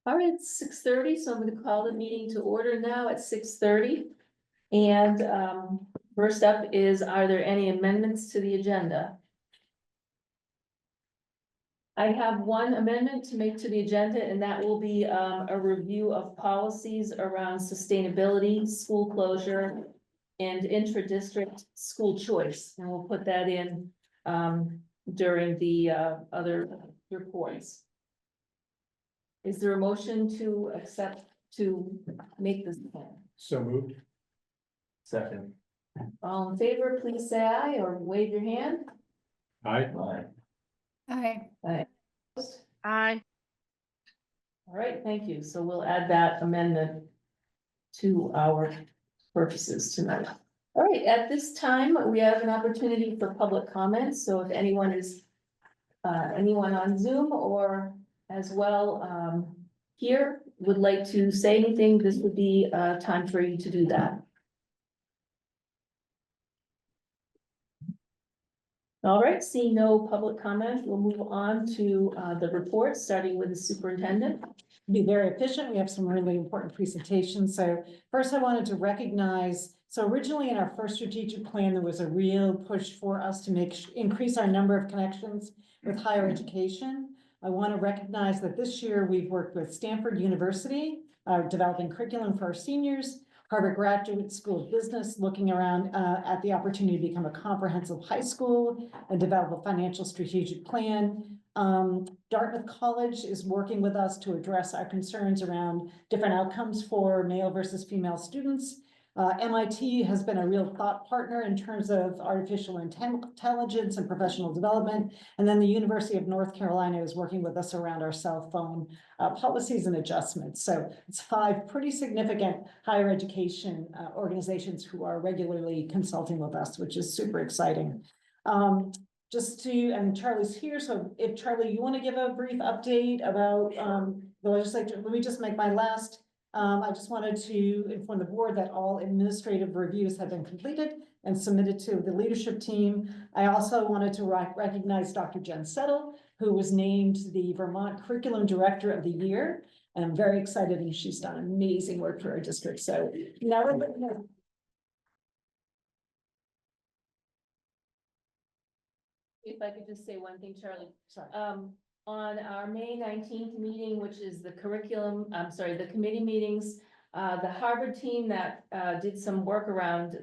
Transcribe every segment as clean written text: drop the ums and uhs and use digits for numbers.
All right, it's 6:30, so I'm gonna call the meeting to order now at 6:30. And first up is, are there any amendments to the agenda? I have one amendment to make to the agenda, and that will be a review of policies around sustainability, school closure, and intra-district school choice. And we'll put that in during the other reports. Is there a motion to make this plan? So moved. Second. All in favor, please say aye or wave your hand. Aye. Aye. Aye. All right, thank you. So we'll add that amendment to our purposes tonight. All right, at this time, we have an opportunity for public comments. So if anyone is, anyone on Zoom or as well, here would like to say anything, this would be time for you to do that. All right, seeing no public comment, we'll move on to the report, starting with the superintendent. Be very efficient. We have some really important presentations. So first I wanted to recognize, so originally in our first strategic plan, there was a real push for us to increase our number of connections with higher education. I want to recognize that this year we've worked with Stanford University, developing curriculum for our seniors, Harvard Graduate School of Business, looking around at the opportunity to become a comprehensive high school and develop a financial strategic plan. Dartmouth College is working with us to address our concerns around different outcomes for male versus female students. MIT has been a real thought partner in terms of artificial intelligence and professional development. And then the University of North Carolina is working with us around our cell phone policies and adjustments. So it's 5 pretty significant higher education organizations who are regularly consulting with us, which is super exciting. And Charlie's here, so if Charlie, you want to give a brief update about the legislature, let me just make my last. I just wanted to inform the board that all administrative reviews have been completed and submitted to the leadership team. I also wanted to recognize Dr. Jen Settle, who was named the Vermont Curriculum Director of the Year. And I'm very excited, and she's done amazing work for our district. So now we're looking at If I could just say one thing, Charlie. sorry. On our May 19th meeting, which is the committee meetings, the Harvard team that did some work around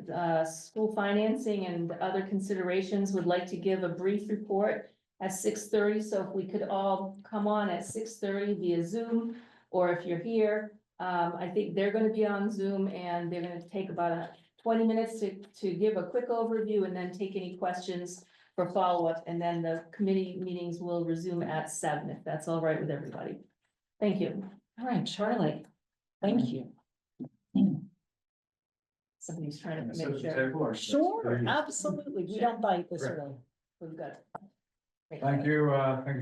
school financing and other considerations would like to give a brief report at 6:30. So if we could all come on at 6:30 via Zoom, or if you're here, I think they're going to be on Zoom, and they're going to take about 20 minutes to give a quick overview and then take any questions for follow-up, and then the committee meetings will resume at 7, if that's all right with everybody. Thank you. All right, Charlie, thank you. Somebody's trying to make sure. Sure, absolutely. We don't bite this Great. early. We've got. Thank you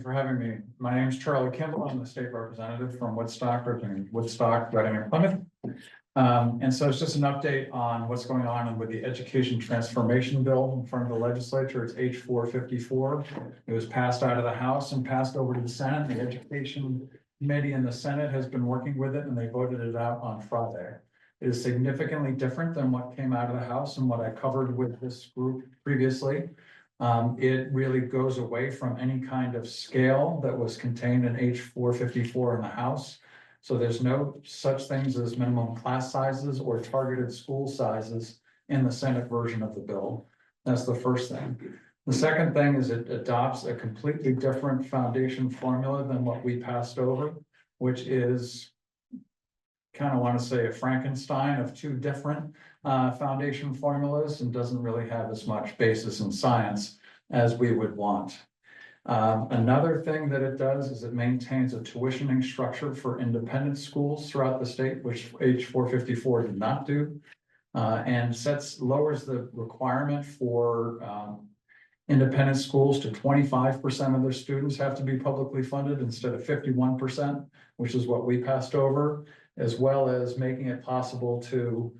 for having me. My name is Charlie Kimball. I'm the state representative from Woodstock, representing Woodstock, Reading, and Plymouth. And so it's just an update on what's going on with the Education Transformation Bill in front of the legislature. It's H454. It was passed out of the House and passed over to the Senate. The Education Committee in the Senate has been working with it, and they voted it out on Friday. It is significantly different than what came out of the House and what I covered with this group previously. It really goes away from any kind of scale that was contained in H454 in the House. So there's no such things as minimum class sizes or targeted school sizes in the Senate version of the bill. That's the first thing. The second thing is it adopts a completely different foundation formula than what we passed over, which is kind of want to say a Frankenstein of 2 different foundation formulas, and doesn't really have as much basis in science as we would want. Another thing that it does is it maintains a tuitioning structure for independent schools throughout the state, which H454 did not do, and lowers the requirement for independent schools to 25% of their students have to be publicly funded instead of 51%, which is what we passed over, as well as making it possible to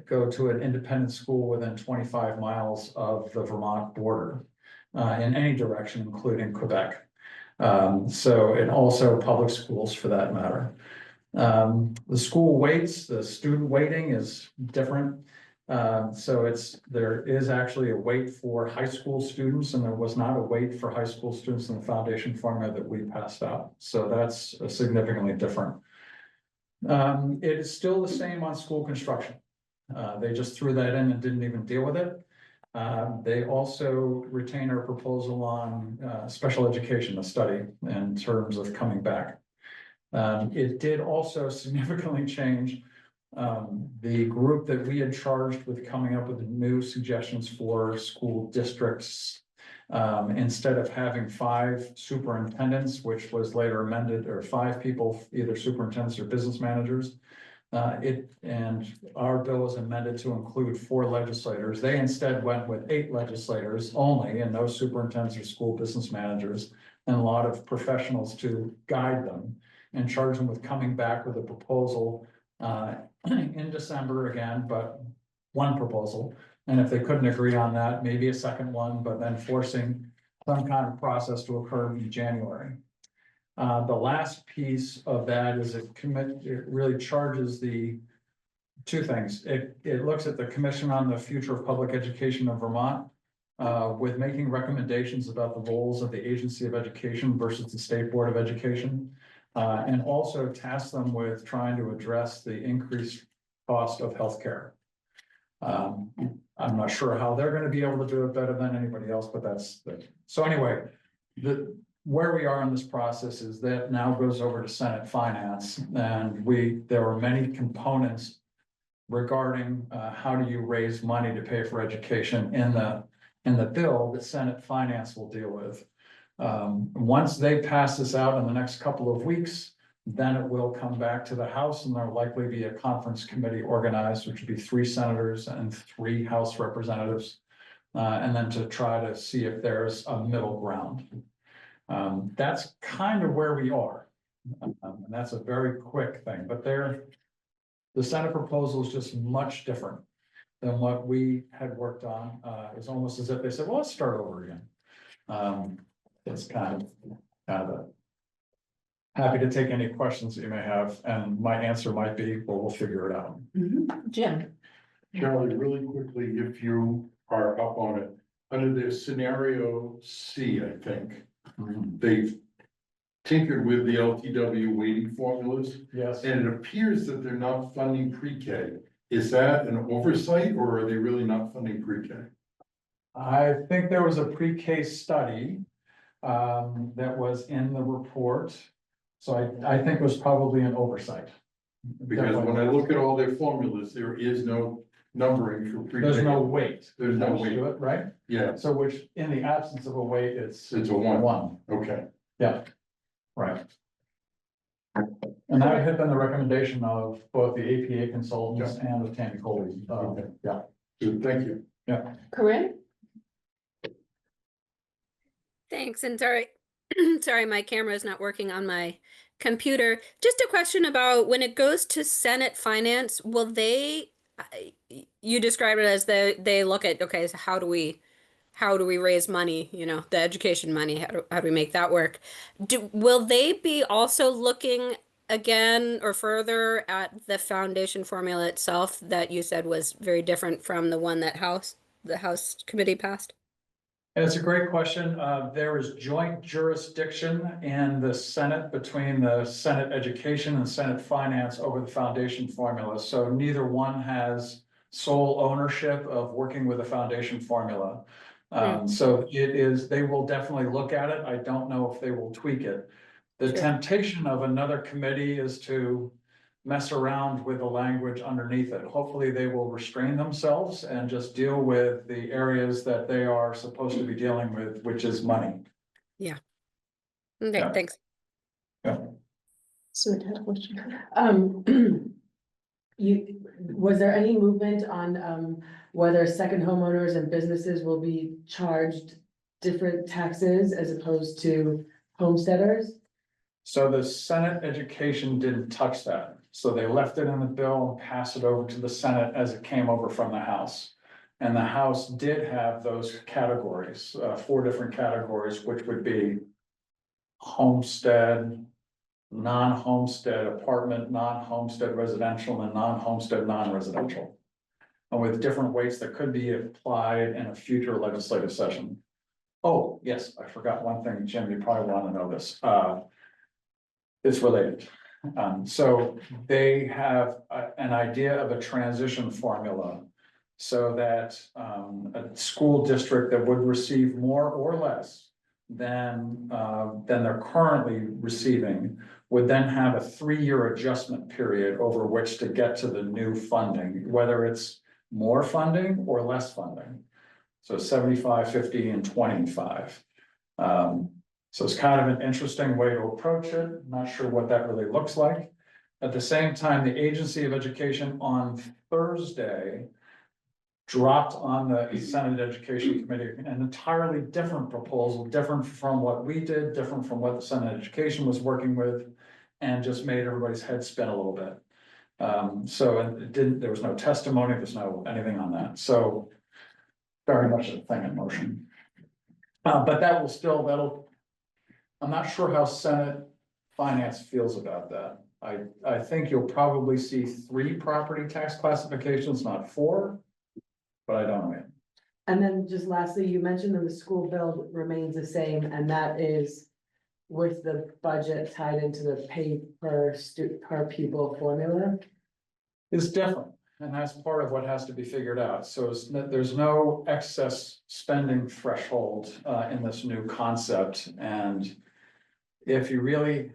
go to an independent school within 25 miles of the Vermont border in any direction, including Quebec. And also public schools for that matter. The school weights, the student weighting is different. So there is actually a weight for high school students, and there was not a weight for high school students in the foundation formula that we passed out. So that's significantly different. It is still the same on school construction. They just threw that in and didn't even deal with it. They also retain our proposal on special education, the study, in terms of coming back. It did also significantly change the group that we had charged with coming up with new suggestions for school districts. Instead of having 5 superintendents, which was later amended, or 5 people, either superintendents or business managers. And our bill was amended to include 4 legislators. They instead went with 8 legislators only, and no superintendents or school business managers, and a lot of professionals to guide them and charge them with coming back with a proposal in December again, but one proposal. And if they couldn't agree on that, maybe a second one, but then forcing some kind of process to occur in January. The last piece of that is it really charges the 2 things. It looks at the Commission on the Future of Public Education of Vermont with making recommendations about the roles of the Agency of Education versus the State Board of Education. And also task them with trying to address the increased cost of healthcare. I'm not sure how they're going to be able to do it better than anybody else, but so anyway, where we are in this process is that now goes over to Senate Finance, and there are many components regarding how do you raise money to pay for education in the bill that Senate Finance will deal with. Once they pass this out in the next couple of weeks, then it will come back to the House, and there'll likely be a conference committee organized, which would be 3 senators and 3 House representatives. And then to try to see if there's a middle ground. That's kind of where we are. And that's a very quick thing, but the Senate proposal is just much different than what we had worked on. It's almost as if they said, well, let's start over again. It's kind of happy to take any questions that you may have, and my answer might be, well, we'll figure it out. Jim. Charlie, really quickly, if you are up on it, under their scenario C, I think, they've tinkered with the LTW weighting formulas, Yes. and it appears that they're not funding pre-K. Is that an oversight, or are they really not funding pre-K? I think there was a pre-K study that was in the report. So I think it was probably an oversight. Because when I look at all their formulas, there is no numbering for pre-K. There's no weight. There's no weight. To it, right? Yeah, So which, in the absence of a weight, it's it's a one. one. Okay. Yeah, right. And that had been the recommendation of both the APA consultants and of Tammy Coley. Yeah, Good, thank you. yeah. Corinne? Thanks, and sorry, sorry, my camera is not working on my computer. Just a question about when it goes to Senate Finance, will they, you describe it as they look at, okay, so how do we raise money, the education money, how do we make that work? Will they be also looking again or further at the foundation formula itself that you said was very different from the one that the House committee passed? It's a great question. There is joint jurisdiction in the Senate between the Senate Education and Senate Finance over the foundation formula. So neither one has sole ownership of working with the foundation formula. So they will definitely look at it. I don't know if they will tweak it. The temptation of another committee is to mess around with the language underneath it. Hopefully they will restrain themselves and just deal with the areas that they are supposed to be dealing with, which is money. Yeah. Okay, Yeah. thanks. Yeah. So I had a question. Was there any movement on whether second homeowners and businesses will be charged different taxes as opposed to homesteaders? So the Senate Education didn't touch that. So they left it in the bill and passed it over to the Senate as it came over from the House. And the House did have those categories, 4 different categories, which would be homestead, non-homestead apartment, non-homestead residential, and non-homestead non-residential. And with different weights that could be applied in a future legislative session. Oh, yes, I forgot one thing, Jim, you probably want to know this, it's related. So they have an idea of a transition formula. So that, a school district that would receive more or less than they're currently receiving would then have a 3-year adjustment period over which to get to the new funding, whether it's more funding or less funding. So 75, 50, and 25. So it's kind of an interesting way to approach it. Not sure what that really looks like. At the same time, the Agency of Education on Thursday dropped on the Senate Education Committee an entirely different proposal, different from what we did, different from what the Senate Education was working with, and just made everybody's head spin a little bit. So it didn't, there was no testimony, there's no anything on that, so very much a thing in motion. But that will still, I'm not sure how Senate Finance feels about that. I think you'll probably see 3 property tax classifications, not 4. But I don't know yet. And then just lastly, you mentioned that the school bill remains the same, and that is with the budget tied into the pay per pupil formula. It's different, and that's part of what has to be figured out. So there's no excess spending threshold in this new concept. And if you really,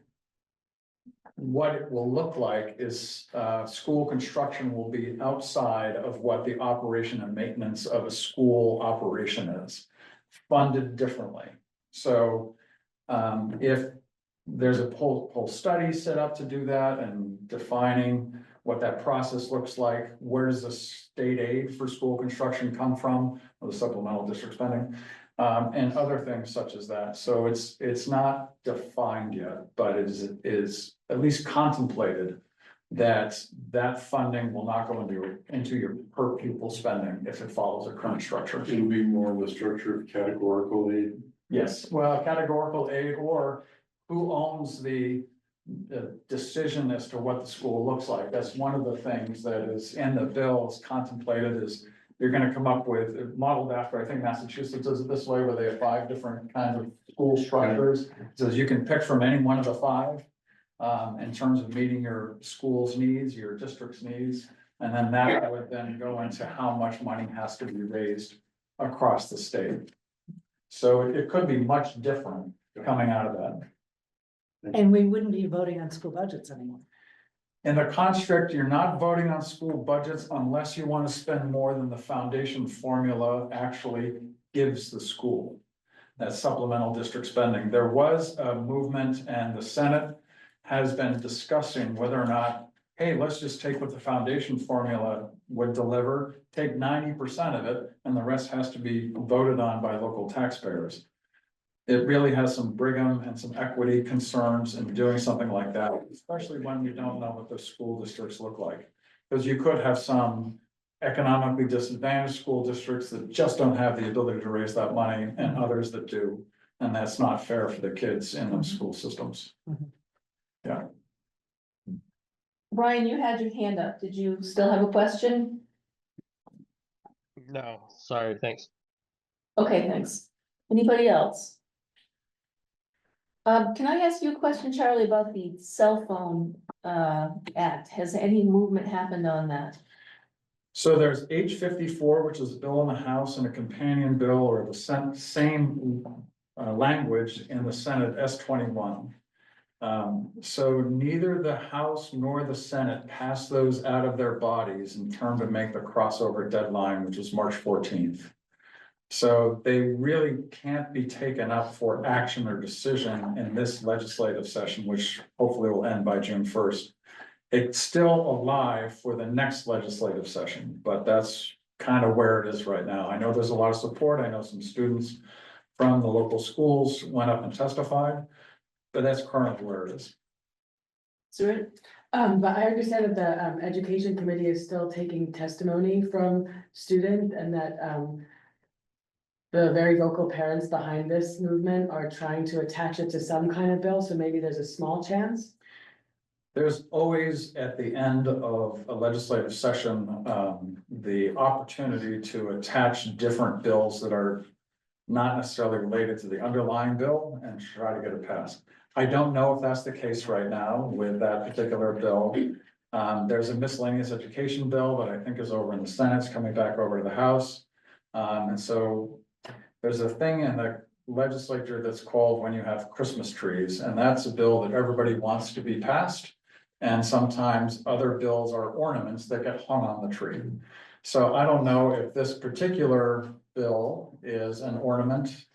what it will look like is school construction will be outside of what the operation and maintenance of a school operation is, funded differently. So if there's a whole study set up to do that and defining what that process looks like, where does the state aid for school construction come from, or the supplemental district spending, and other things such as that. So it's not defined yet, but it is at least contemplated that funding will not go into your per pupil spending if it follows a current structure. It'll be more in the structure of categorical aid. Yes, well, categorical aid, or who owns the decision as to what the school looks like. That's one of the things that is in the bill, is contemplated, is you're gonna come up with, modeled after, I think Massachusetts does it this way, where they have 5 different kinds of school structures. So you can pick from any one of the 5 in terms of meeting your school's needs, your district's needs. And then that would then go into how much money has to be raised across the state. So it could be much different coming out of that. And we wouldn't be voting on school budgets anymore. In the construct, you're not voting on school budgets unless you want to spend more than the foundation formula actually gives the school. That's supplemental district spending. There was a movement, and the Senate has been discussing whether or not, hey, let's just take what the foundation formula would deliver, take 90% of it, and the rest has to be voted on by local taxpayers. It really has some Brigham and some equity concerns in doing something like that, especially when we don't know what the school districts look like. Because you could have some economically disadvantaged school districts that just don't have the ability to raise that money, and others that do. And that's not fair for the kids in those school systems. Yeah. Brian, you had your hand up. Did you still have a question? No, sorry, thanks. Okay, thanks. Anybody else? Can I ask you a question, Charlie, about the cell phone act? Has any movement happened on that? So there's H54, which is a bill in the House, and a companion bill, or the same language in the Senate, S21. So neither the House nor the Senate passed those out of their bodies in terms of make the crossover deadline, which is March 14th. So they really can't be taken up for action or decision in this legislative session, which hopefully will end by June 1st. It's still alive for the next legislative session, but that's kind of where it is right now. I know there's a lot of support. I know some students from the local schools went up and testified, but that's currently where it is. Sir? But I understand that the education committee is still taking testimony from students, and that the very vocal parents behind this movement are trying to attach it to some kind of bill, so maybe there's a small chance. There's always, at the end of a legislative session, the opportunity to attach different bills that are not necessarily related to the underlying bill and try to get it passed. I don't know if that's the case right now with that particular bill. There's a miscellaneous education bill that I think is over in the Senate, it's coming back over to the House. And so there's a thing in the legislature that's called when you have Christmas trees, and that's a bill that everybody wants to be passed. And sometimes other bills are ornaments that get hung on the tree. So I don't know if this particular bill is an ornament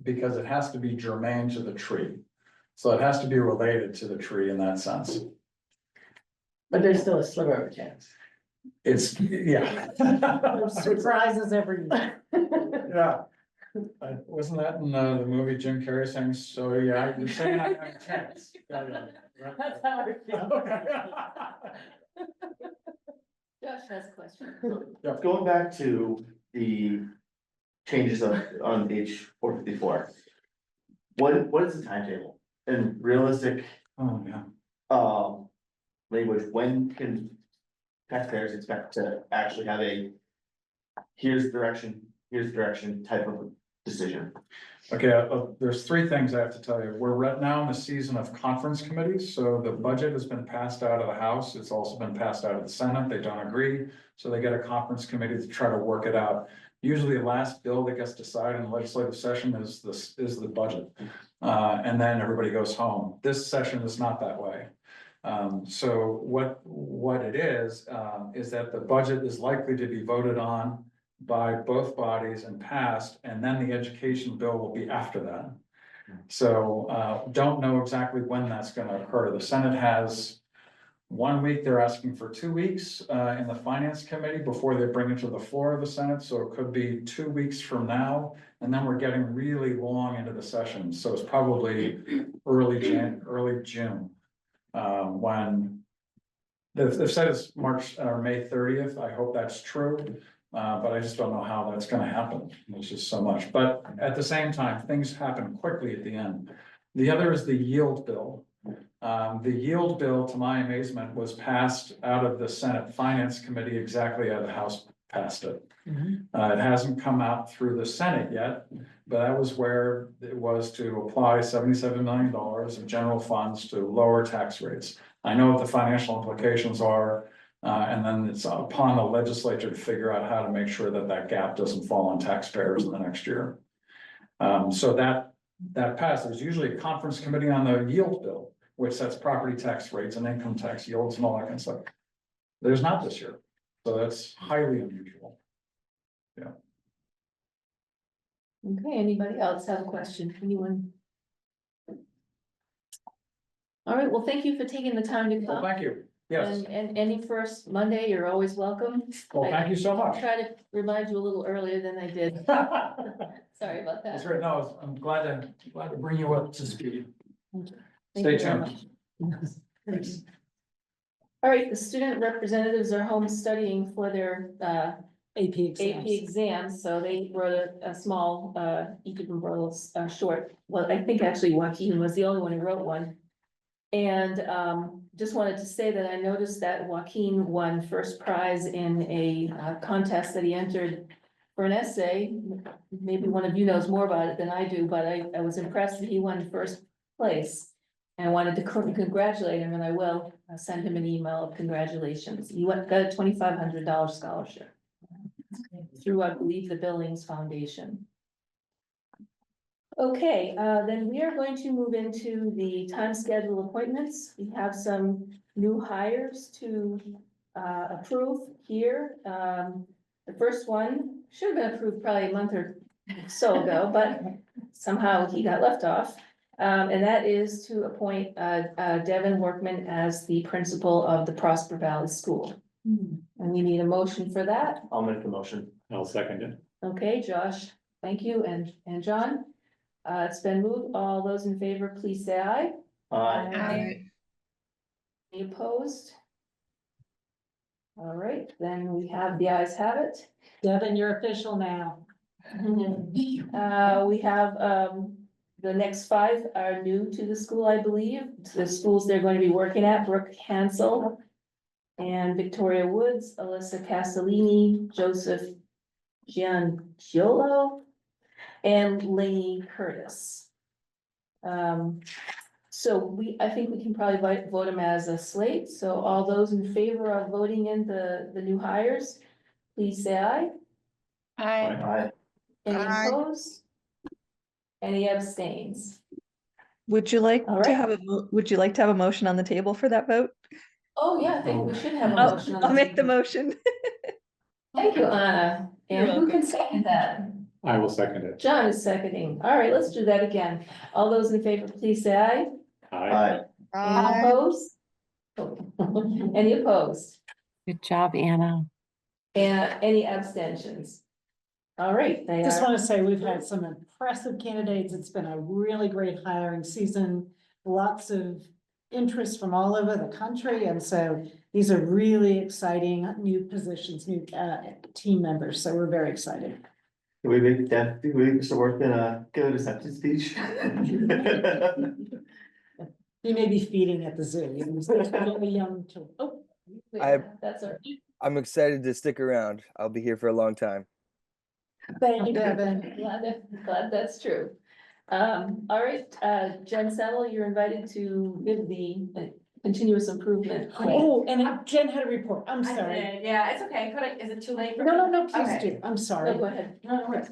because it has to be germane to the tree. So it has to be related to the tree in that sense. But there's still a sliver of a chance. It's, yeah. There's surprises every year. Yeah. Wasn't that in the movie Jim Carrey saying, so yeah, you're saying I have a chance? Yeah, yeah. That's how I feel. Josh has a question. Going back to the changes on page 454. What is the timetable and realistic, Oh, yeah. language, when can taxpayers expect to actually have a here's direction type of decision? Okay, there's three things I have to tell you. We're right now in the season of conference committees, so the budget has been passed out of the House. It's also been passed out of the Senate. They don't agree, so they get a conference committee to try to work it out. Usually the last bill that gets decided in the legislative session is the budget. And then everybody goes home. This session is not that way. So what it is that the budget is likely to be voted on by both bodies and passed, and then the education bill will be after that. So don't know exactly when that's gonna occur. The Senate has 1 week, they're asking for 2 weeks in the Finance Committee before they bring it to the floor of the Senate, so it could be 2 weeks from now. And then we're getting really long into the session, so it's probably early June. When they've said it's March or May 30th, I hope that's true. But I just don't know how that's gonna happen, there's just so much, but at the same time, things happen quickly at the end. The other is the yield bill. The yield bill, to my amazement, was passed out of the Senate Finance Committee exactly as the House passed it. It hasn't come out through the Senate yet, but that was where it was to apply $77 million of general funds to lower tax rates. I know what the financial implications are. And then it's upon the legislature to figure out how to make sure that that gap doesn't fall on taxpayers in the next year. So that passed. There's usually a conference committee on the yield bill, which sets property tax rates and income tax yields and all that kind of stuff. There's not this year, so that's highly unusual. Okay, anybody else have a question? Anyone? All right, well, thank you for taking the time to Well, come. thank you. Yes, And any first Monday, you're always welcome. well, thank you so I'll much. try to remind you a little earlier than I did. Sorry about That's that. right. No, I'm glad to bring you up to speed. Thank Stay you very tuned. much. Thanks. All right, the student representatives are home studying for their AP AP exams. exams, so they wrote a small, each of them wrote a short. Well, I think actually Joaquin was the only one who wrote one. And just wanted to say that I noticed that Joaquin won first prize in a contest that he entered for an essay. Maybe one of you knows more about it than I do, but I was impressed that he won first place. And I wanted to congratulate him, and I will send him an email of congratulations. He got a $2,500 scholarship through, I believe, the Billings Foundation. Okay, then we are going to move into the time schedule appointments. We have some new hires to approve here. The first one should have been approved probably a month or so ago, but somehow he got left off. And that is to appoint Devin Workman as the principal of the Prosper Valley School. And we need a motion for that. I'll make the motion. I'll second it. Okay, Josh, thank you, and John. It's been moved. All those in favor, please say aye. Aye. Any opposed? All right, then we have the ayes have it. Devin, you're official now. We have, the next 5 are new to the school, I believe. The schools they're going to be working at: Brooke Hansel and Victoria Woods, Alyssa Castellini, Joseph Giangiolo, and Lainey Curtis. So I think we can probably vote them as a slate. So all those in favor of voting in the new hires, please say aye. Aye. Aye. Any Aye. opposed? Any abstains? Would you like All to right. have would you like to have a motion on the table for that vote? Oh, yeah, I think we should have a I'll, motion on I'll make the table. motion. Thank you, Anna. You're And who welcome. can second that? I will second it. John is seconding. All right, let's do that again. All those in favor, please say aye. Aye. Any Aye. opposed? Any opposed? Good job, Anna. And any abstentions? All right, they Just are. want to say we've had some impressive candidates. It's been a really great hiring season. Lots of interest from all over the country. And so these are really exciting new positions, new team members. So we're very excited. We make that, we make Mr. Workman, give an acceptance speech. You may be feeding at the zoo. You're really young children. Oh, That's our. I'm excited to stick around. I'll be here for a long time. thank you, Devin. Glad that's true. All right, Jen Settle, you're invited to give the continuous improvement plan. Oh, and Jen had a report. I'm sorry. Yeah, it's okay. Could I, is it too late? for No, me? no, please Okay. do. I'm No, sorry. go ahead. No, no worries.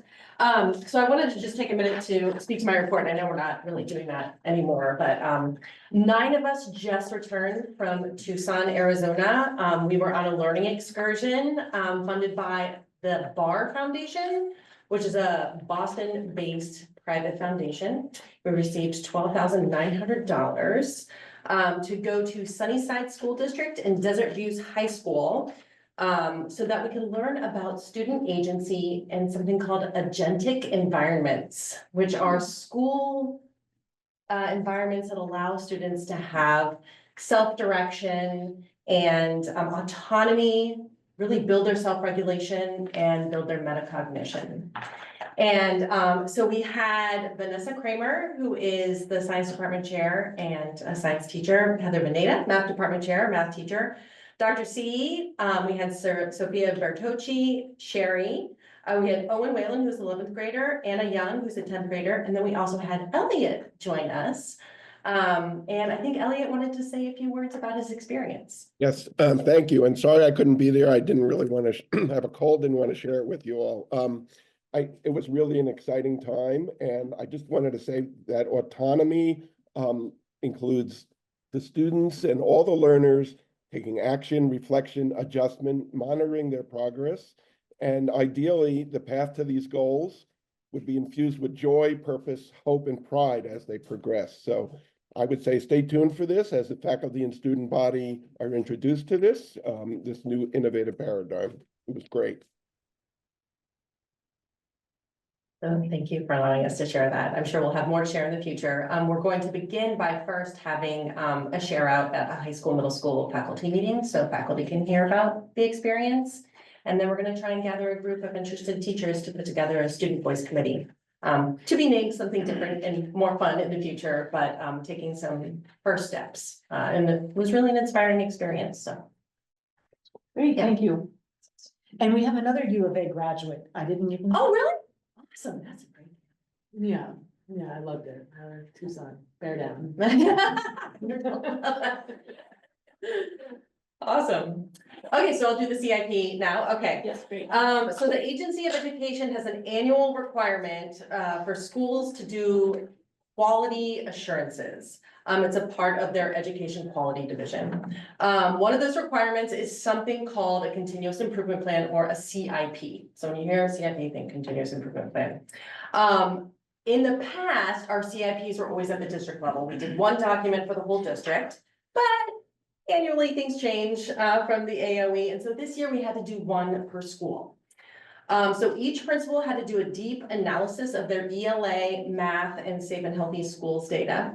So I wanted to just take a minute to speak to my report. I know we're not really doing that anymore, but 9 of us just returned from Tucson, Arizona. We were on a learning excursion funded by the Barr Foundation, which is a Boston-based private foundation. We received $12,900 to go to Sunnyside School District and Desert Views High School, so that we can learn about student agency and something called agentic environments, which are school environments that allow students to have self-direction and autonomy, really build their self-regulation and build their metacognition. And so we had Vanessa Kramer, who is the science department chair and a science teacher, Heather Veneta, math department chair, math teacher, Dr. C, we had Sophia Bertocci, Sherry, we had Owen Whalen, who's the 11th grader, Anna Young, who's a 10th grader, and then we also had Elliot join us. And I think Elliot wanted to say a few words about his experience. Yes, thank you. And sorry I couldn't be there. I didn't really want to have a cold, didn't want to share it with you all. It was really an exciting time, and I just wanted to say that autonomy includes the students and all the learners taking action, reflection, adjustment, monitoring their progress. And ideally, the path to these goals would be infused with joy, purpose, hope, and pride as they progress. So I would say stay tuned for this as the faculty and student body are introduced to this new innovative paradigm. It was great. So thank you for allowing us to share that. I'm sure we'll have more to share in the future. We're going to begin by first having a share out at the high school, middle school faculty meeting, so faculty can hear about the experience. And then we're going to try and gather a group of interested teachers to put together a student voice committee. To be named something different and more fun in the future, but taking some first steps. And it was really an inspiring experience, so. Great, thank you. And we have another U of A graduate. I didn't even. Oh, really? Awesome, that's a great. Yeah, I loved it. Tucson, bear down. Awesome. Okay, so I'll do the CIP now. Okay. Yes, great. So the Agency of Education has an annual requirement for schools to do quality assurances. It's a part of their education quality division. One of those requirements is something called a continuous improvement plan or a CIP. So when you hear a CIP, think continuous improvement plan. In the past, our CIPs were always at the district level. We did one document for the whole district, but annually things change from the AOE. And so this year we had to do one per school. So each principal had to do a deep analysis of their ELA, math, and safe and healthy schools data.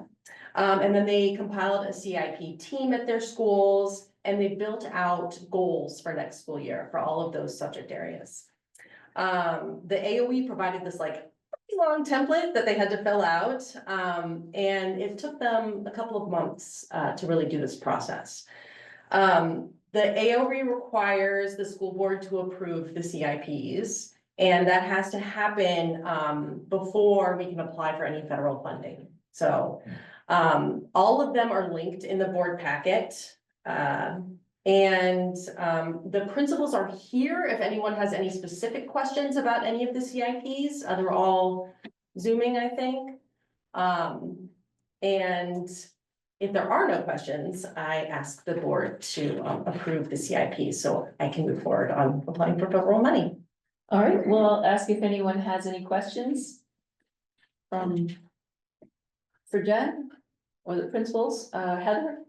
And then they compiled a CIP team at their schools, and they built out goals for next school year for all of those subject areas. The AOE provided this like pretty long template that they had to fill out. And it took them a couple of months to really do this process. The AOE requires the school board to approve the CIPs. And that has to happen before we can apply for any federal funding. So all of them are linked in the board packet. The principals are here if anyone has any specific questions about any of the CIPs. They're all Zooming, I think. And if there are no questions, I ask the board to approve the CIP so I can move forward on applying for federal money. All right, well, I'll ask if anyone has any questions. For Jen or the principals, Heather?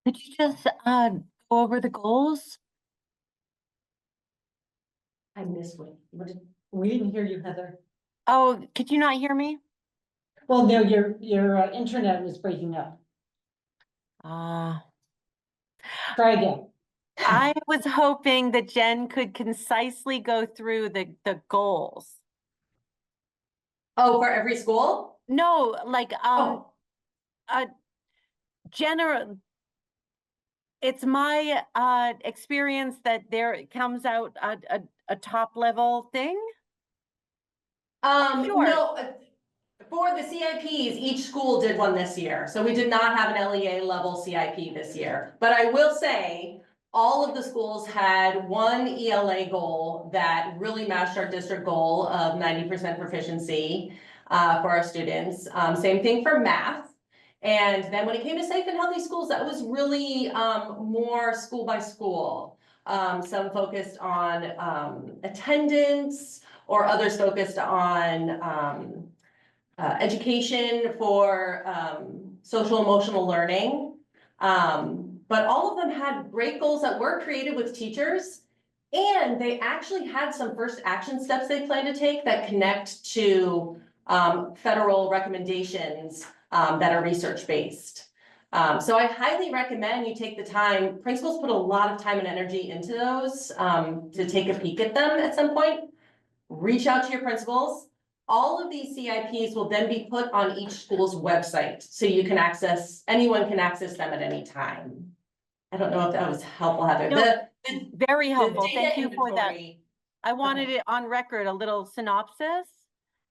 Could you just go over the goals? I missed one. What did? We didn't hear you, Heather. Oh, could you not hear me? Well, no, your internet was breaking up. Uh, Try again. I was hoping that Jen could concisely go through the goals. Oh, for every school? No, like Oh, general. It's my experience that there comes out a top level thing. Sure. No, for the CIPs, each school did one this year. So we did not have an LEA level CIP this year. But I will say, all of the schools had one ELA goal that really matched our district goal of 90% proficiency for our students. Same thing for math. And then when it came to safe and healthy schools, that was really more school by school. Some focused on attendance, or others focused on education for social emotional learning. But all of them had great goals that were created with teachers, and they actually had some first action steps they plan to take that connect to federal recommendations that are research-based. So I highly recommend you take the time. Principals put a lot of time and energy into those to take a peek at them at some point. Reach out to your principals. All of these CIPs will then be put on each school's website, so you can access, anyone can access them at any time. I don't know if that was helpful, Heather. No, very helpful. data Thank you for that. inventory- I wanted it on record, a little synopsis.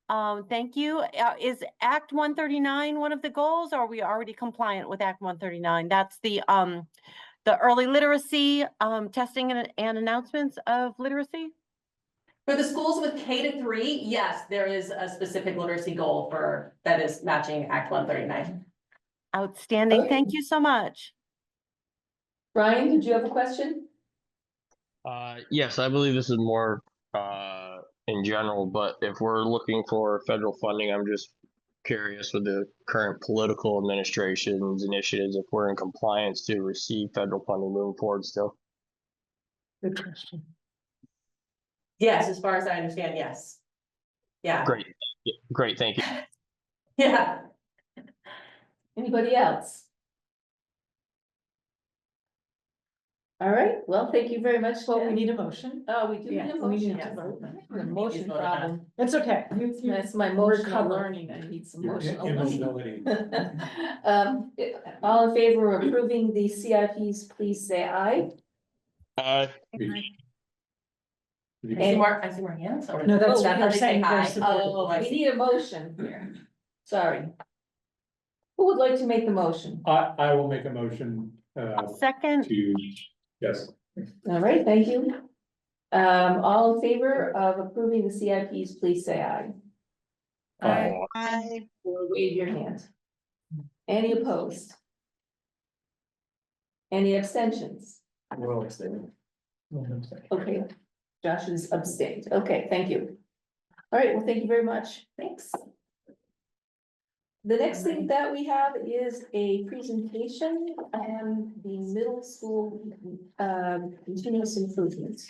Thank you. Is Act 139 one of the goals, or are we already compliant with Act 139? That's the early literacy testing and announcements of literacy. For the schools with K to 3, yes, there is a specific literacy goal for that is matching Act 139. Outstanding. Okay. Thank you so much. Brian, did you have a question? Yes, I believe this is more in general, but if we're looking for federal funding, I'm just curious with the current political administration's initiatives, if we're in compliance to receive federal funding moving forward still. Good question. Yes, as far as I understand, yes. Yeah. Great. Yeah, great. Thank you. Yeah. Anybody else? All right, well, thank you very much. Well, we Jen. need a motion. Oh, we do need Yeah, a we need motion. to vote. A motion problem. It's okay. That's my motion recover. learning. I need some motion. Inability. All in favor of approving the CIPs, please say aye. I see more hands. Or No, that's is that what how you're they say saying. hi? They're supportive. Oh, I We see. need a motion here. Sorry. Who would like to make the motion? I will make a motion Second. to, yes. All right, thank you. All in favor of approving the CIPs, please say aye. Aye. Or wave your hand. Any opposed? Any abstentions? Well, extended. Okay, Josh is abstained. Okay, thank you. All right, well, thank you very much. Thanks. The next thing that we have is a presentation on the middle school continuous improvement.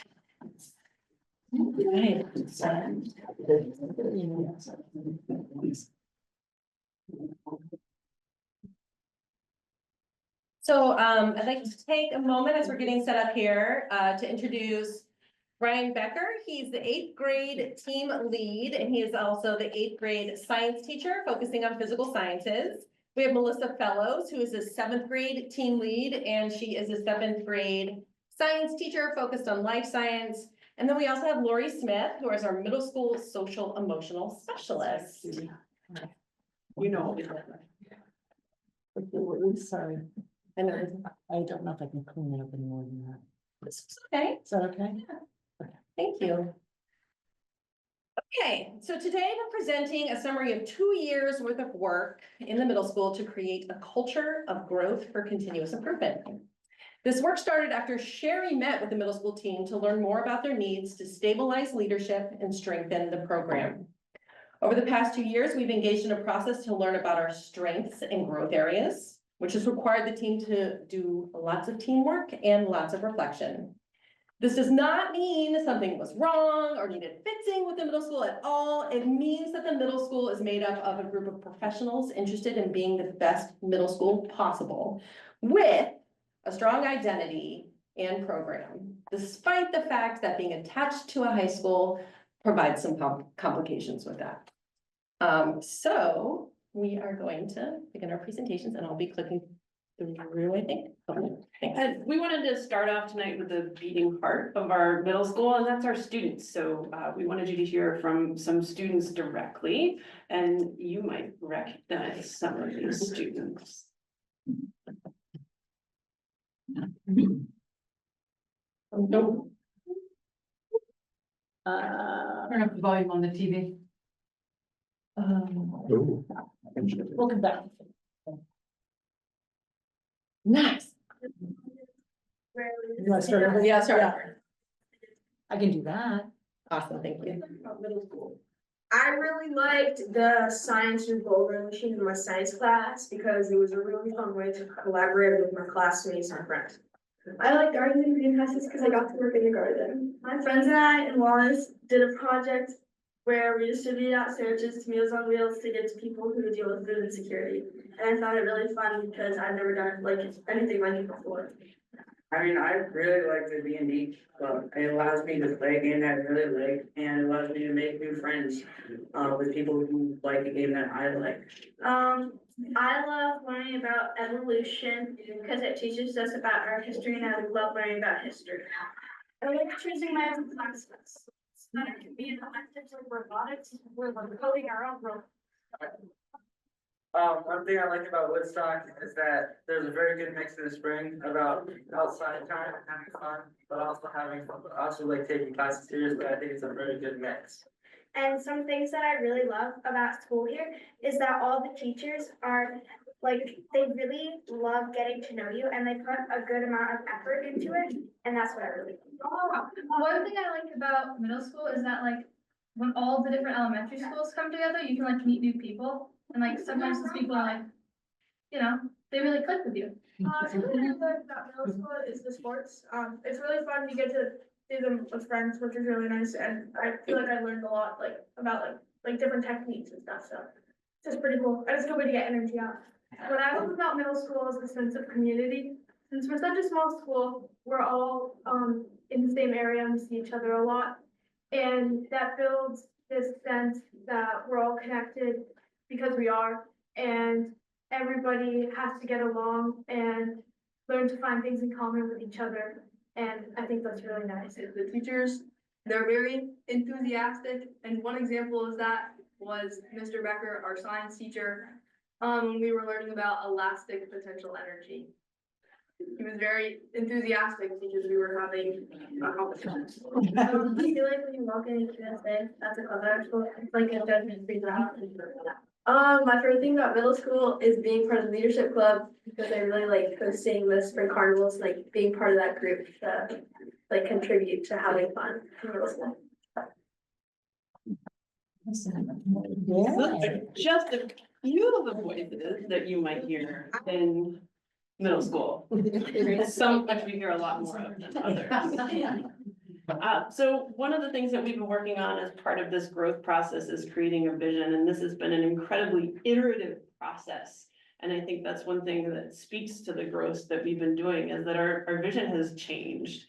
So I'd like to take a moment as we're getting set up here to introduce Ryan Becker, he's the 8th grade team lead, and he is also the 8th grade science teacher focusing on physical sciences. We have Melissa Fellows, who is a 7th grade team lead, and she is a 7th grade science teacher focused on life science. And then we also have Lori Smith, who is our middle school social emotional specialist. You know. Sorry, I know. I don't know if I can clean it up any more than that. This is okay. Is that okay? Thank you. Okay, so today we're presenting a summary of 2 years worth of work in the middle school to create a culture of growth for continuous improvement. This work started after Sherry met with the middle school team to learn more about their needs to stabilize leadership and strengthen the program. Over the past 2 years, we've engaged in a process to learn about our strengths and growth areas, which has required the team to do lots of teamwork and lots of reflection. This does not mean something was wrong or needed fixing with the middle school at all. It means that the middle school is made up of a group of professionals interested in being the best middle school possible, with a strong identity and program, despite the fact that being attached to a high school provides some complications with that. So we are going to begin our presentations, and I'll be clicking through, I think. Thanks. And we wanted to start off tonight with the beating heart of our middle school, and that's our students. So we wanted you to hear from some students directly, and you might recognize some of these students. Nope. Turn up the volume on the TV. We'll come back. Nice. You want to start over? Yeah, start over. I can do that. Awesome, thank you. Middle school. I really liked the science revolving machine in my science class because it was a really fun way to collaborate with my classmates and friends. I like gardening greenhouses because I got to work in the garden. My friends and I and Wallace did a project where we distributed out sandwiches to Meals on Wheels to get to people who deal with food insecurity. And I found it really fun because I've never done like anything like it before. I mean, I really like the D&D club. It allows me to play a game that I really like, and it allows me to make new friends with people who like a game that I like. I love learning about evolution because it teaches us about our history, and I love learning about history. I like choosing my own classes. So that it can be in electives like robotics, we're coding our own robots. One thing I like about Woodstock is that there's a very good mix in the spring about outside time and having fun, but also like taking classes seriously. I think it's a very good mix. And some things that I really love about school here is that all the teachers are like, they really love getting to know you and they put a good amount of effort into it. And that's what I really love. One thing I like about middle school is that like when all the different elementary schools come together, you can like meet new people. And like sometimes these people are like, you know, they really click with you. Something I learned about middle school is the sports. It's really fun. You get to do them with friends, which is really nice. And I feel like I learned a lot like about like different techniques and stuff. So it's just pretty cool. And it's a good way to get energy out. What I love about middle school is the sense of community. Since we're such a small school, we're all in the same area and we see each other a lot. And that builds this sense that we're all connected because we are, and everybody has to get along and learn to find things in common with each other. And I think that's really nice. The teachers, they're very enthusiastic. And one example of that was Mr. Becker, our science teacher. We were learning about elastic potential energy. He was very enthusiastic because we were having a competition. I feel like when you walk into USA, that's a club at our school, it's like a judgment free zone. My favorite thing about middle school is being part of the leadership club because I really like hosting the spring carnivals, like being part of that group to like contribute to having fun in middle school. Just a few of the voices that you might hear in middle school. Some which we hear a lot more of than others. So one of the things that we've been working on as part of this growth process is creating a vision, and this has been an incredibly iterative process And I think that's one thing that speaks to the growth that we've been doing, is that our vision has changed.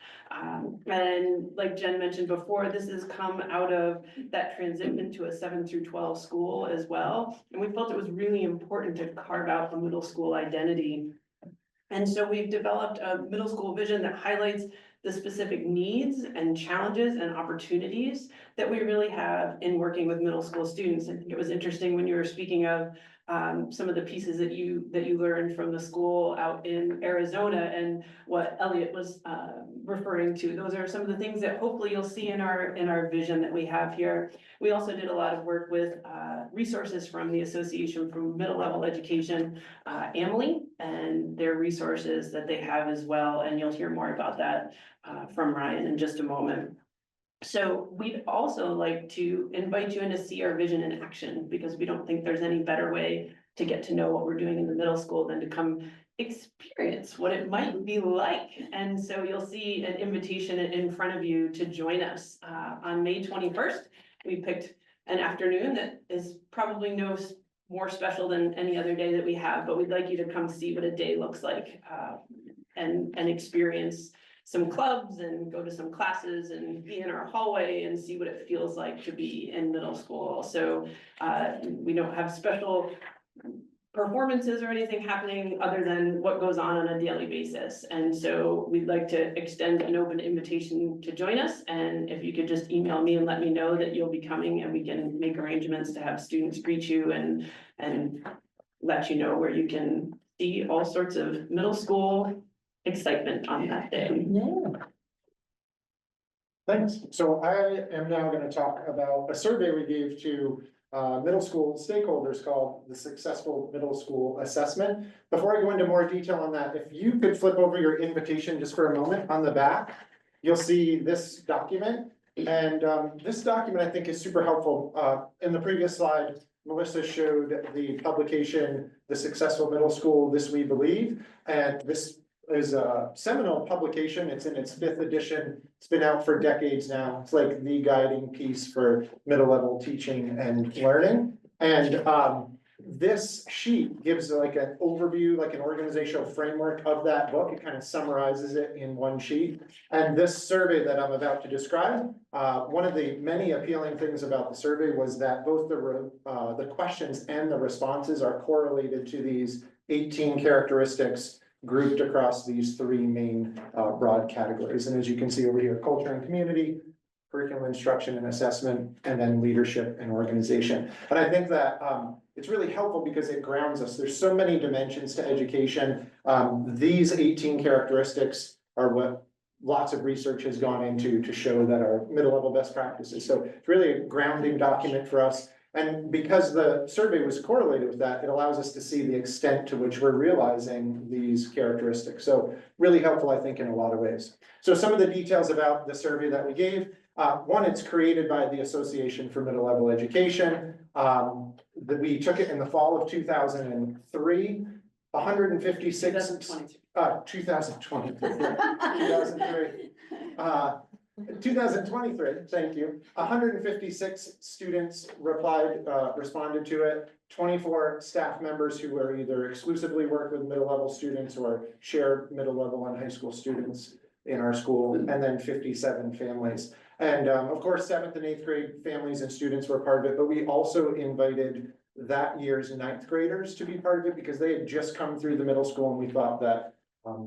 And like Jen mentioned before, this has come out of that transition to a 7 through 12 school as well. And we felt it was really important to carve out the middle school identity. And so we've developed a middle school vision that highlights the specific needs and challenges and opportunities that we really have in working with middle school students. I think it was interesting when you were speaking of some of the pieces that you learned from the school out in Arizona, and what Elliot was referring to. Those are some of the things that hopefully you'll see in our vision that we have here. We also did a lot of work with resources from the Association for Middle Level Education, AMLE, and their resources that they have as well. And you'll hear more about that from Ryan in just a moment. So we'd also like to invite you in to see our vision in action, because we don't think there's any better way to get to know what we're doing in the middle school than to come experience what it might be like. And so you'll see an invitation in front of you to join us on May 21st. We picked an afternoon that is probably no more special than any other day that we have, but we'd like you to come see what a day looks like and experience some clubs and go to some classes and be in our hallway and see what it feels like to be in middle school. So we don't have special performances or anything happening other than what goes on a daily basis. And so we'd like to extend an open invitation to join us. And if you could just email me and let me know that you'll be coming, and we can make arrangements to have students greet you and let you know where you can see all sorts of middle school excitement on that day. Thanks. So I am now going to talk about a survey we gave to middle school stakeholders called the Successful Middle School Assessment. Before I go into more detail on that, if you could flip over your invitation just for a moment, on the back, you'll see this document. And this document I think is super helpful. In the previous slide, Melissa showed the publication, The Successful Middle School, This We Believe. And this is a seminal publication. It's in its 5th edition. It's been out for decades now. It's like the guiding piece for middle level teaching and learning. And this sheet gives like an overview, like an organizational framework of that book. It kind of summarizes it in one sheet. And this survey that I'm about to describe, one of the many appealing things about the survey was that both the questions and the responses are correlated to these 18 characteristics grouped across these 3 main broad categories. And as you can see over here, culture and community, curriculum instruction and assessment, and then leadership and organization. And I think that it's really helpful because it grounds us. There's so many dimensions to education. These 18 characteristics are what lots of research has gone into to show that our middle level best practices. So it's really a grounding document for us. And because the survey was correlated with that, it allows us to see the extent to which we're realizing these characteristics. So really helpful, I think, in a lot of ways. So some of the details about the survey that we gave. One, it's created by the Association for Middle Level Education. We took it in the fall of 2003, 156. 2023. 2023, thank you. 156 students responded to it. 24 staff members who are either exclusively work with middle level students or share middle level and high school students in our school, and then 57 families. And of course, 7th and 8th grade families and students were part of it, but we also invited that year's 9th graders to be part of it because they had just come through the middle school, and we thought that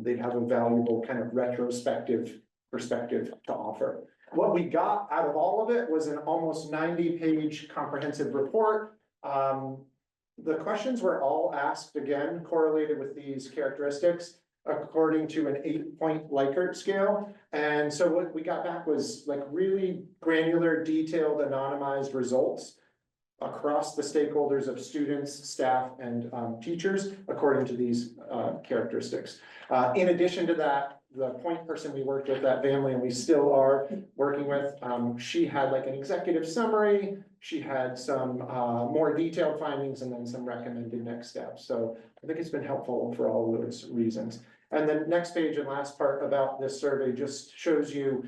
they'd have a valuable kind of retrospective perspective to offer. What we got out of all of it was an almost 90-page comprehensive report. The questions were all asked, again, correlated with these characteristics according to an 8-point Likert scale. And so what we got back was like really granular, detailed, anonymized results across the stakeholders of students, staff, and teachers according to these characteristics. In addition to that, the point person we worked with, that family, and we still are working with, she had like an executive summary, she had some more detailed findings, and then some recommended next steps. So I think it's been helpful for all those reasons. And then next page and last part about this survey just shows you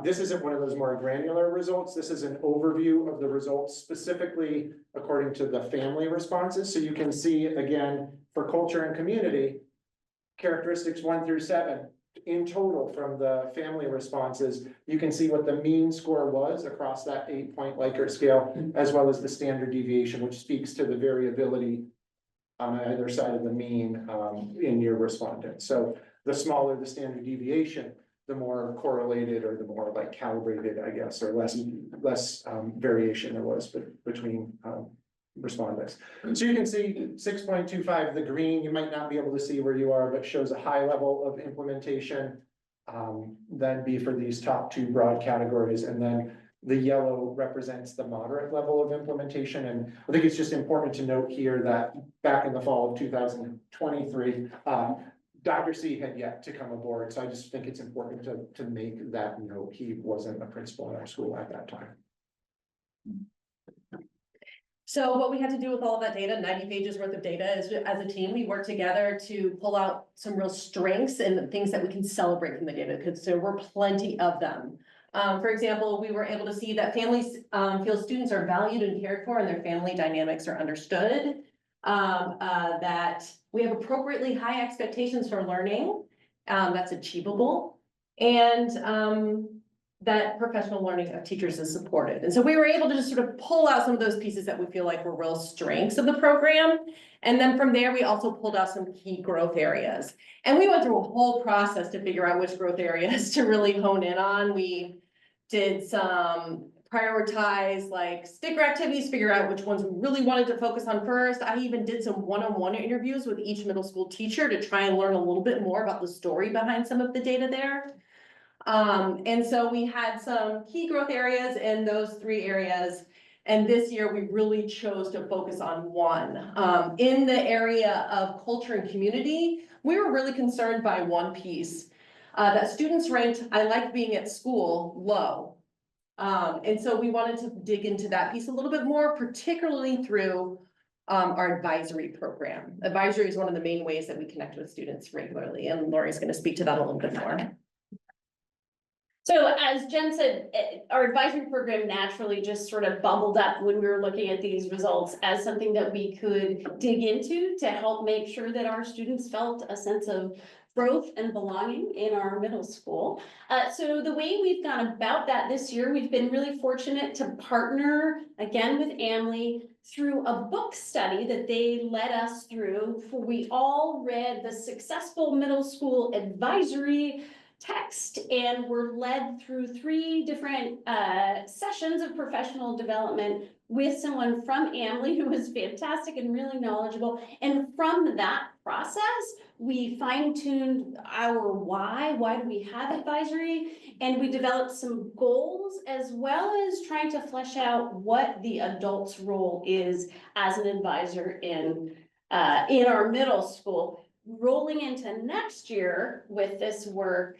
This isn't one of those more granular results. This is an overview of the results specifically according to the family responses. So you can see again, for culture and community, characteristics 1 through 7 in total from the family responses, you can see what the mean score was across that 8-point Likert scale, as well as the standard deviation, which speaks to the variability on either side of the mean in your respondents. So the smaller the standard deviation, the more correlated or the more like calibrated, I guess, or less variation there was between respondents. So you can see 6.25, the green, you might not be able to see where you are, but shows a high level of implementation. Then be for these top 2 broad categories, and then the yellow represents the moderate level of implementation. And I think it's just important to note here that back in the fall of 2023, Dr. C had yet to come aboard. So I just think it's important to make that note. He wasn't a principal in our school at that time. So what we had to do with all of that data, 90 pages worth of data, is as a team, we worked together to pull out some real strengths and things that we can celebrate from the data, because there were plenty of them. For example, we were able to see that families feel students are valued and cared for and their family dynamics are understood. That we have appropriately high expectations for learning, that's achievable. And that professional learning of teachers is supported. And so we were able to just sort of pull out some of those pieces that we feel like were real strengths of the program. And then from there, we also pulled out some key growth areas. And we went through a whole process to figure out which growth areas to really hone in on. We did some prioritize like sticker activities, figure out which ones we really wanted to focus on first. I even did some one-on-one interviews with each middle school teacher to try and learn a little bit more about the story behind some of the data there. And so we had some key growth areas in those 3 areas. And this year we really chose to focus on one. In the area of culture and community, we were really concerned by one piece, that students ranked, I like being at school, low. And so we wanted to dig into that piece a little bit more, particularly through our advisory program. Advisory is one of the main ways that we connect with students regularly, and Lori's going to speak to that a little bit more. So as Jen said, our advisory program naturally just sort of bubbled up when we were looking at these results as something that we could dig into to help make sure that our students felt a sense of growth and belonging in our middle school. So the way we've gone about that this year, we've been really fortunate to partner again with AMLE through a book study that they led us through. We all read the Successful Middle School Advisory text and were led through 3 different sessions of professional development with someone from AMLE who was fantastic and really knowledgeable. And from that process, we fine-tuned our why do we have advisory, and we developed some goals as well as trying to flesh out what the adult's role is as an advisor in our middle school. Rolling into next year with this work,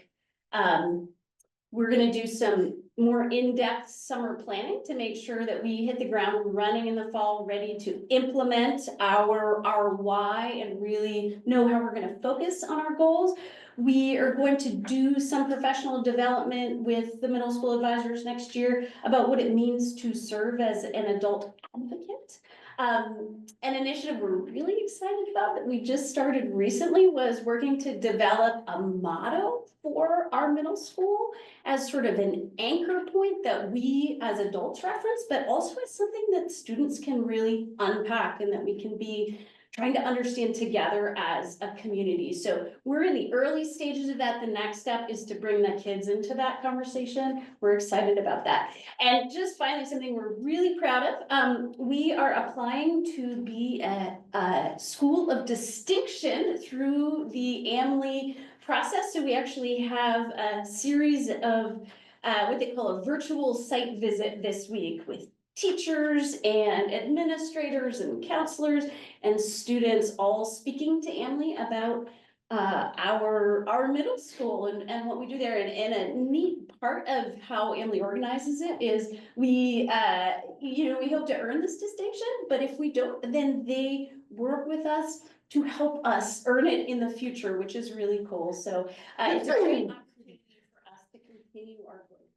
we're going to do some more in-depth summer planning to make sure that we hit the ground running in the fall, ready to implement our why and really know how we're going to focus on our goals. We are going to do some professional development with the middle school advisors next year about what it means to serve as an adult advocate. An initiative we're really excited about that we just started recently was working to develop a motto for our middle school as sort of an anchor point that we as adults reference, but also as something that students can really unpack and that we can be trying to understand together as a community. So we're in the early stages of that. The next step is to bring the kids into that conversation. We're excited about that. And just finally, something we're really proud of. We are applying to be a school of distinction through the AMLE process. So we actually have a series of what they call a virtual site visit this week with teachers and administrators and counselors and students all speaking to AMLE about our middle school and what we do there. And a neat part of how AMLE organizes it is we hope to earn this distinction, but if we don't, then they work with us to help us earn it in the future, which is really cool. So it's a great opportunity for us to continue our growth.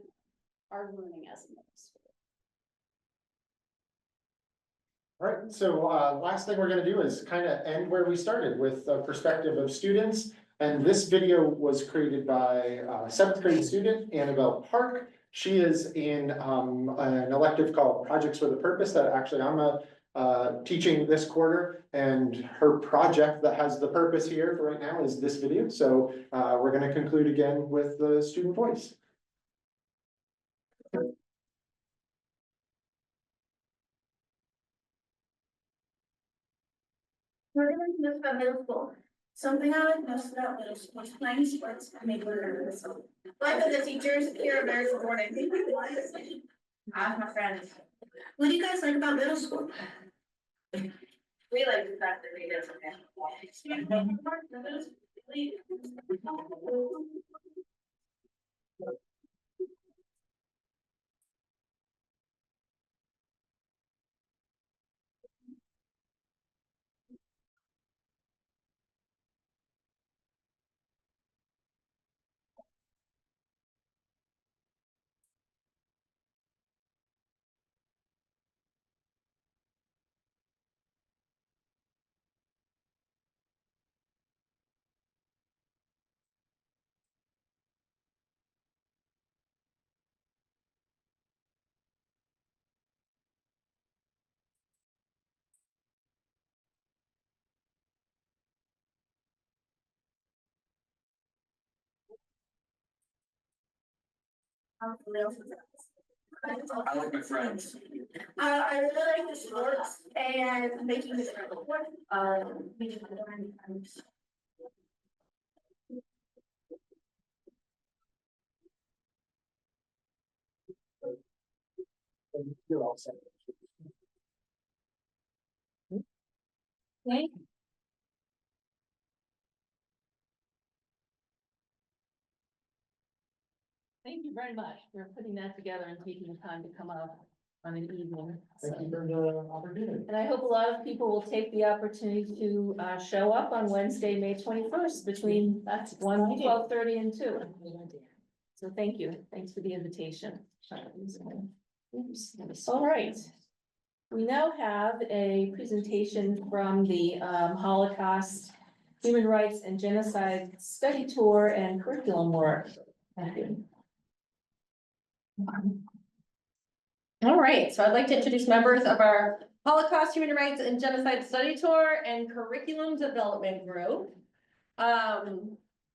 are learning as a middle school. All right, so last thing we're gonna do is kind of end where we started with the perspective of students. And this video was created by a 7th grade student, Annabelle Park. She is in an elective called Projects with a Purpose that actually I'm teaching this quarter. And her project that has the purpose here for right now is this video. So we're gonna conclude again with the student voice. We're gonna do this about middle school. Something I like most about middle school is playing sports and making learning. Life as a teachers here are very rewarding. Ask my friends. What do you guys like about middle school? We like the fact that we get I like my friends. I really like the sports and making this. Making friends. You're all set. Thank you. Thank you very much for putting that together and taking the time to come out on an evening. Thank you for the opportunity. And I hope a lot of people will take the opportunity to show up on Wednesday, May 21st, between 12:30 and 2. So thank you. Thanks for the invitation. All right. We now have a presentation from the Holocaust, Human Rights and Genocide Study Tour and Curriculum Work. Thank you. All right, so I'd like to introduce members of our Holocaust, Human Rights and Genocide Study Tour and Curriculum Development Group.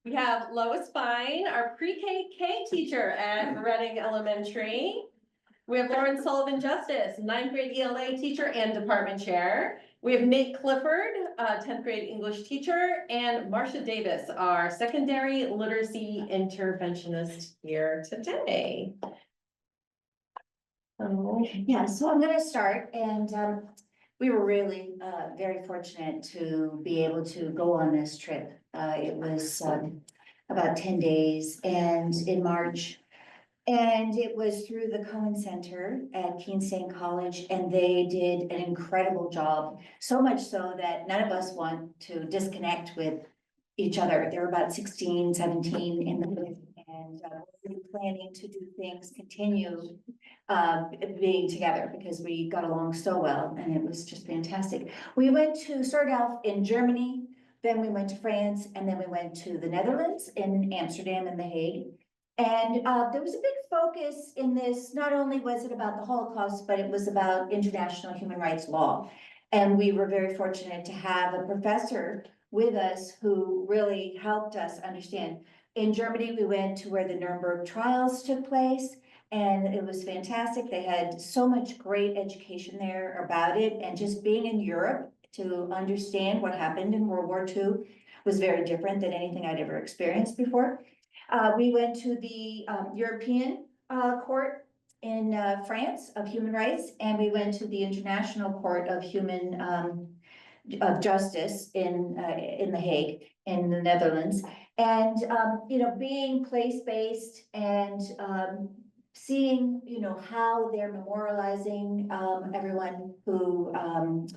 We have Lois Fine, our pre-K teacher at Reading Elementary. We have Lauren Sullivan Justice, 9th grade ELA teacher and department chair. We have Nate Clifford, 10th grade English teacher, and Marcia Davis, our secondary literacy interventionist here today. Yeah, so I'm gonna start, and we were really very fortunate to be able to go on this trip. It was about 10 days and in March. And it was through the Cohen Center at Keene State College, and they did an incredible job. So much so that none of us want to disconnect with each other. There were about 16, 17 in the group, and we're planning to do things, continue being together because we got along so well, and it was just fantastic. We started off in Germany, then we went to France, and then we went to the Netherlands in Amsterdam and The Hague. And there was a big focus in this. Not only was it about the Holocaust, but it was about international human rights law. And we were very fortunate to have a professor with us who really helped us understand. In Germany, we went to where the Nuremberg trials took place, and it was fantastic. They had so much great education there about it, and just being in Europe to understand what happened in World War II was very different than anything I'd ever experienced before. We went to the European Court in France of Human Rights, and we went to the International Court of Human of Justice in The Hague in the Netherlands. And you know, being place-based and seeing, you know, how they're memorializing everyone who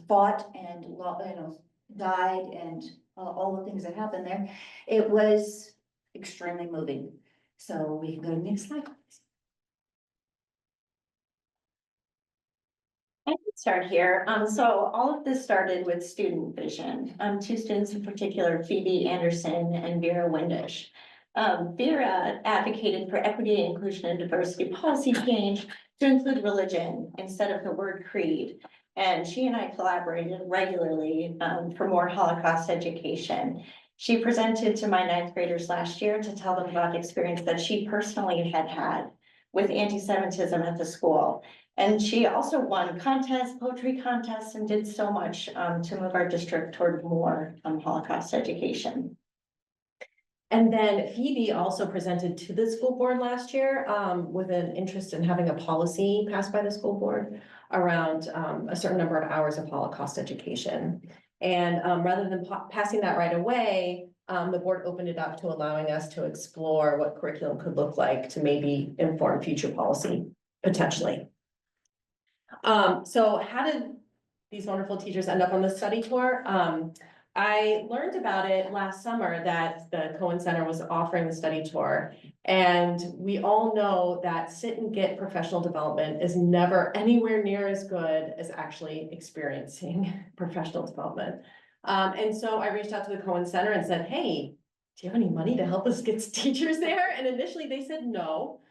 fought and died, and all the things that happened there, it was extremely moving. So we can go to the next slide. Start here. So all of this started with student vision. Two students in particular, Phoebe Anderson and Vera Windish. Vera advocated for equity, inclusion, and diversity policy change to include religion instead of the word creed. And she and I collaborated regularly for more Holocaust education. She presented to my ninth graders last year to tell them about the experience that she personally had had with anti-Semitism at the school. And she also won contests, poetry contests, and did so much to move our district toward more Holocaust education. And then Phoebe also presented to the school board last year with an interest in having a policy passed by the school board around a certain number of hours of Holocaust education. And rather than passing that right away, the board opened it up to allowing us to explore what curriculum could look like to maybe inform future policy, potentially. So how did these wonderful teachers end up on the study tour? I learned about it last summer that the Cohen Center was offering the study tour. And we all know that sit and get professional development is never anywhere near as good as actually experiencing professional development. And so I reached out to the Cohen Center and said, hey, do you have any money to help us get teachers there? And initially they said no,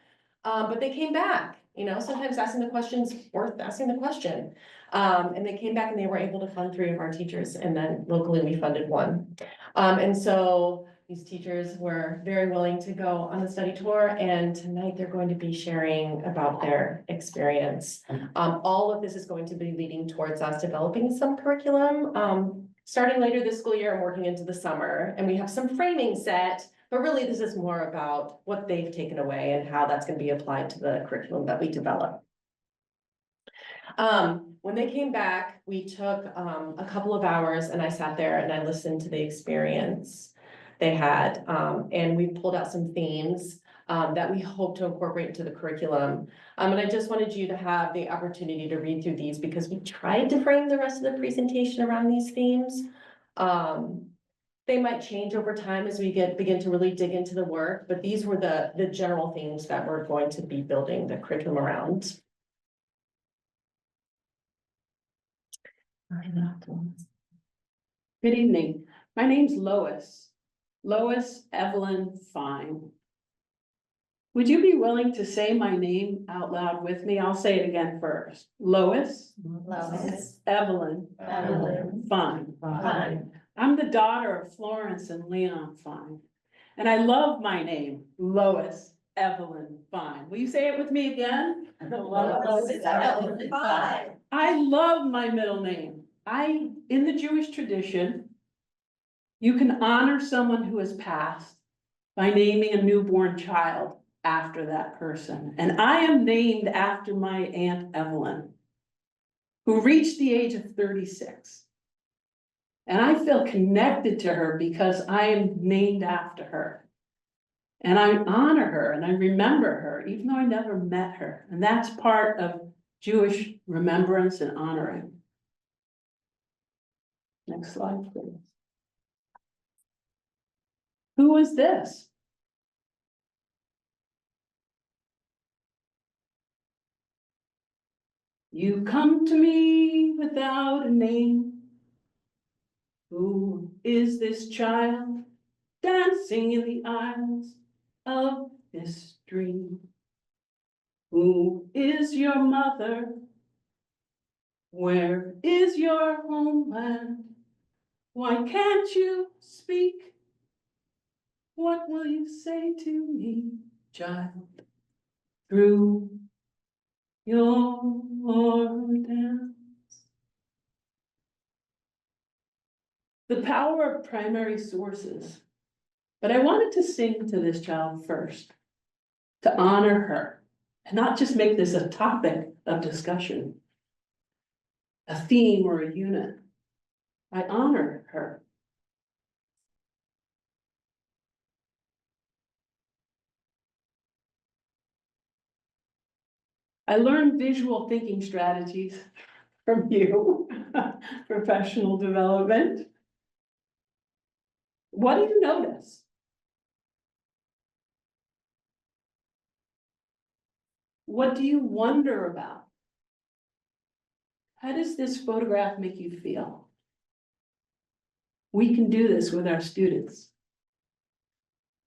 but they came back. You know, sometimes asking the question's worth asking the question. And they came back and they were able to fund 3 of our teachers, and then locally we funded 1. And so these teachers were very willing to go on the study tour, and tonight they're going to be sharing about their experience. All of this is going to be leading towards us developing some curriculum, starting later this school year and working into the summer. And we have some framing set. But really, this is more about what they've taken away and how that's going to be applied to the curriculum that we develop. When they came back, we took a couple of hours and I sat there and I listened to the experience they had. And we pulled out some themes that we hope to incorporate into the curriculum. And I just wanted you to have the opportunity to read through these because we tried to frame the rest of the presentation around these themes. They might change over time as we begin to really dig into the work, but these were the general themes that we're going to be building the curriculum around. Good evening. My name's Lois Evelyn Fine. Would you be willing to say my name out loud with me? I'll say it again first. Lois Evelyn Fine. I'm the daughter of Florence and Leon Fine. And I love my name, Lois Evelyn Fine. Will you say it with me again? Lois Evelyn Fine. I love my middle name. In the Jewish tradition, you can honor someone who has passed by naming a newborn child after that person. And I am named after my Aunt Evelyn, who reached the age of 36. And I feel connected to her because I am named after her. And I honor her and I remember her, even though I never met her. And that's part of Jewish remembrance and honoring. Next slide, please. Who is this? You come to me without a name. Who is this child dancing in the aisles of this dream? Who is your mother? Where is your homeland? Why can't you speak? What will you say to me, child, through your dance? The power of primary sources. But I wanted to sing to this child first, to honor her, and not just make this a topic of discussion, a theme or a unit. I honor her. I learned visual thinking strategies from you, professional development. What do you notice? What do you wonder about? How does this photograph make you feel? We can do this with our students.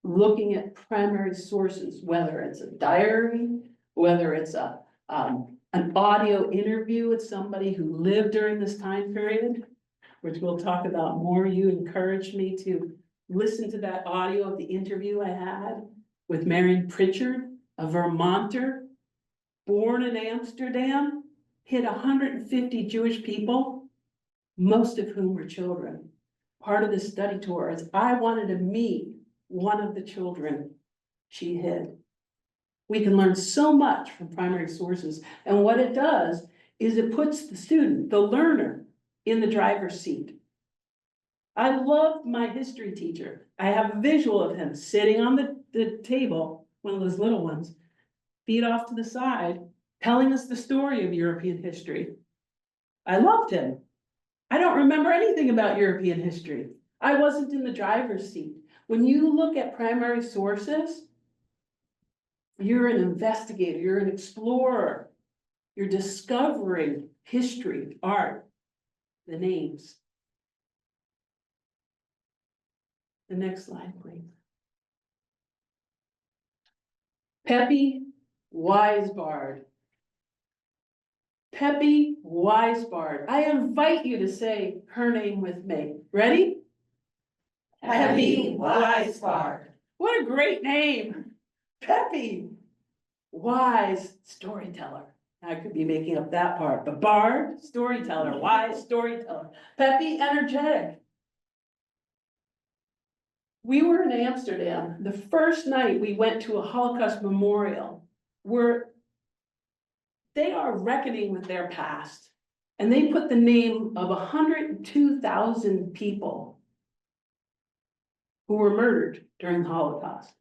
Looking at primary sources, whether it's a diary, whether it's an audio interview with somebody who lived during this time period, which we'll talk about more. You encouraged me to listen to that audio of the interview I had with Marion Pritchard, a Vermonter, born in Amsterdam, hit 150 Jewish people, most of whom were children. Part of the study tour is I wanted to meet one of the children she hid. We can learn so much from primary sources, and what it does is it puts the student, the learner, in the driver's seat. I loved my history teacher. I have a visual of him sitting on the table, one of those little ones, feet off to the side, telling us the story of European history. I loved him. I don't remember anything about European history. I wasn't in the driver's seat. When you look at primary sources, you're an investigator, you're an explorer. You're discovering history, art, the names. The next slide, please. Peppy Weisbard. Peppy Weisbard. I invite you to say her name with me. Ready? Peppy Weisbard. What a great name. Peppy. Wise storyteller. I could be making up that part, but Bard, storyteller, wise storyteller. Peppy, energetic. We were in Amsterdam. The first night we went to a Holocaust memorial where they are reckoning with their past. And they put the name of 102,000 people who were murdered during the Holocaust.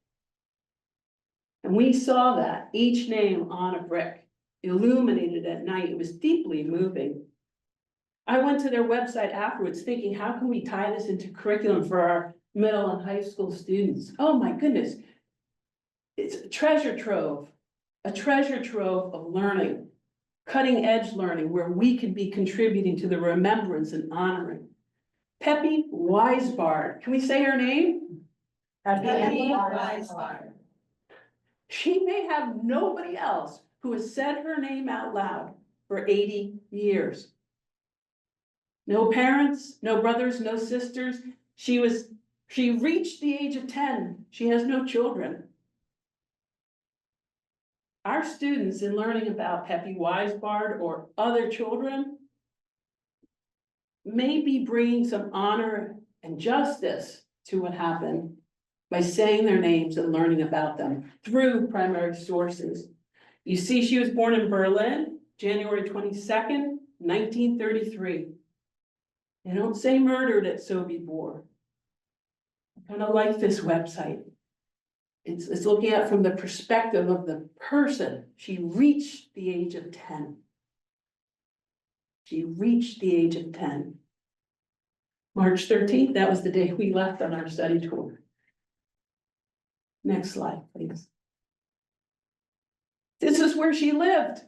And we saw that, each name on a brick, illuminated at night. It was deeply moving. I went to their website afterwards thinking, how can we tie this into curriculum for our middle and high school students? Oh my goodness. It's a treasure trove of learning, cutting edge learning where we could be contributing to the remembrance and honoring. Peppy Weisbard. Can we say her name? Peppy Weisbard. She may have nobody else who has said her name out loud for 80 years. No parents, no brothers, no sisters. She reached the age of 10. She has no children. Our students in learning about Peppy Weisbard or other children may be bringing some honor and justice to what happened by saying their names and learning about them through primary sources. You see, she was born in Berlin, January 22nd, 1933. They don't say murdered at Sobibor. I kind of like this website. It's looking at from the perspective of the person. She reached the age of 10. She reached the age of 10. March 13th, that was the day we left on our study tour. Next slide, please. This is where she lived.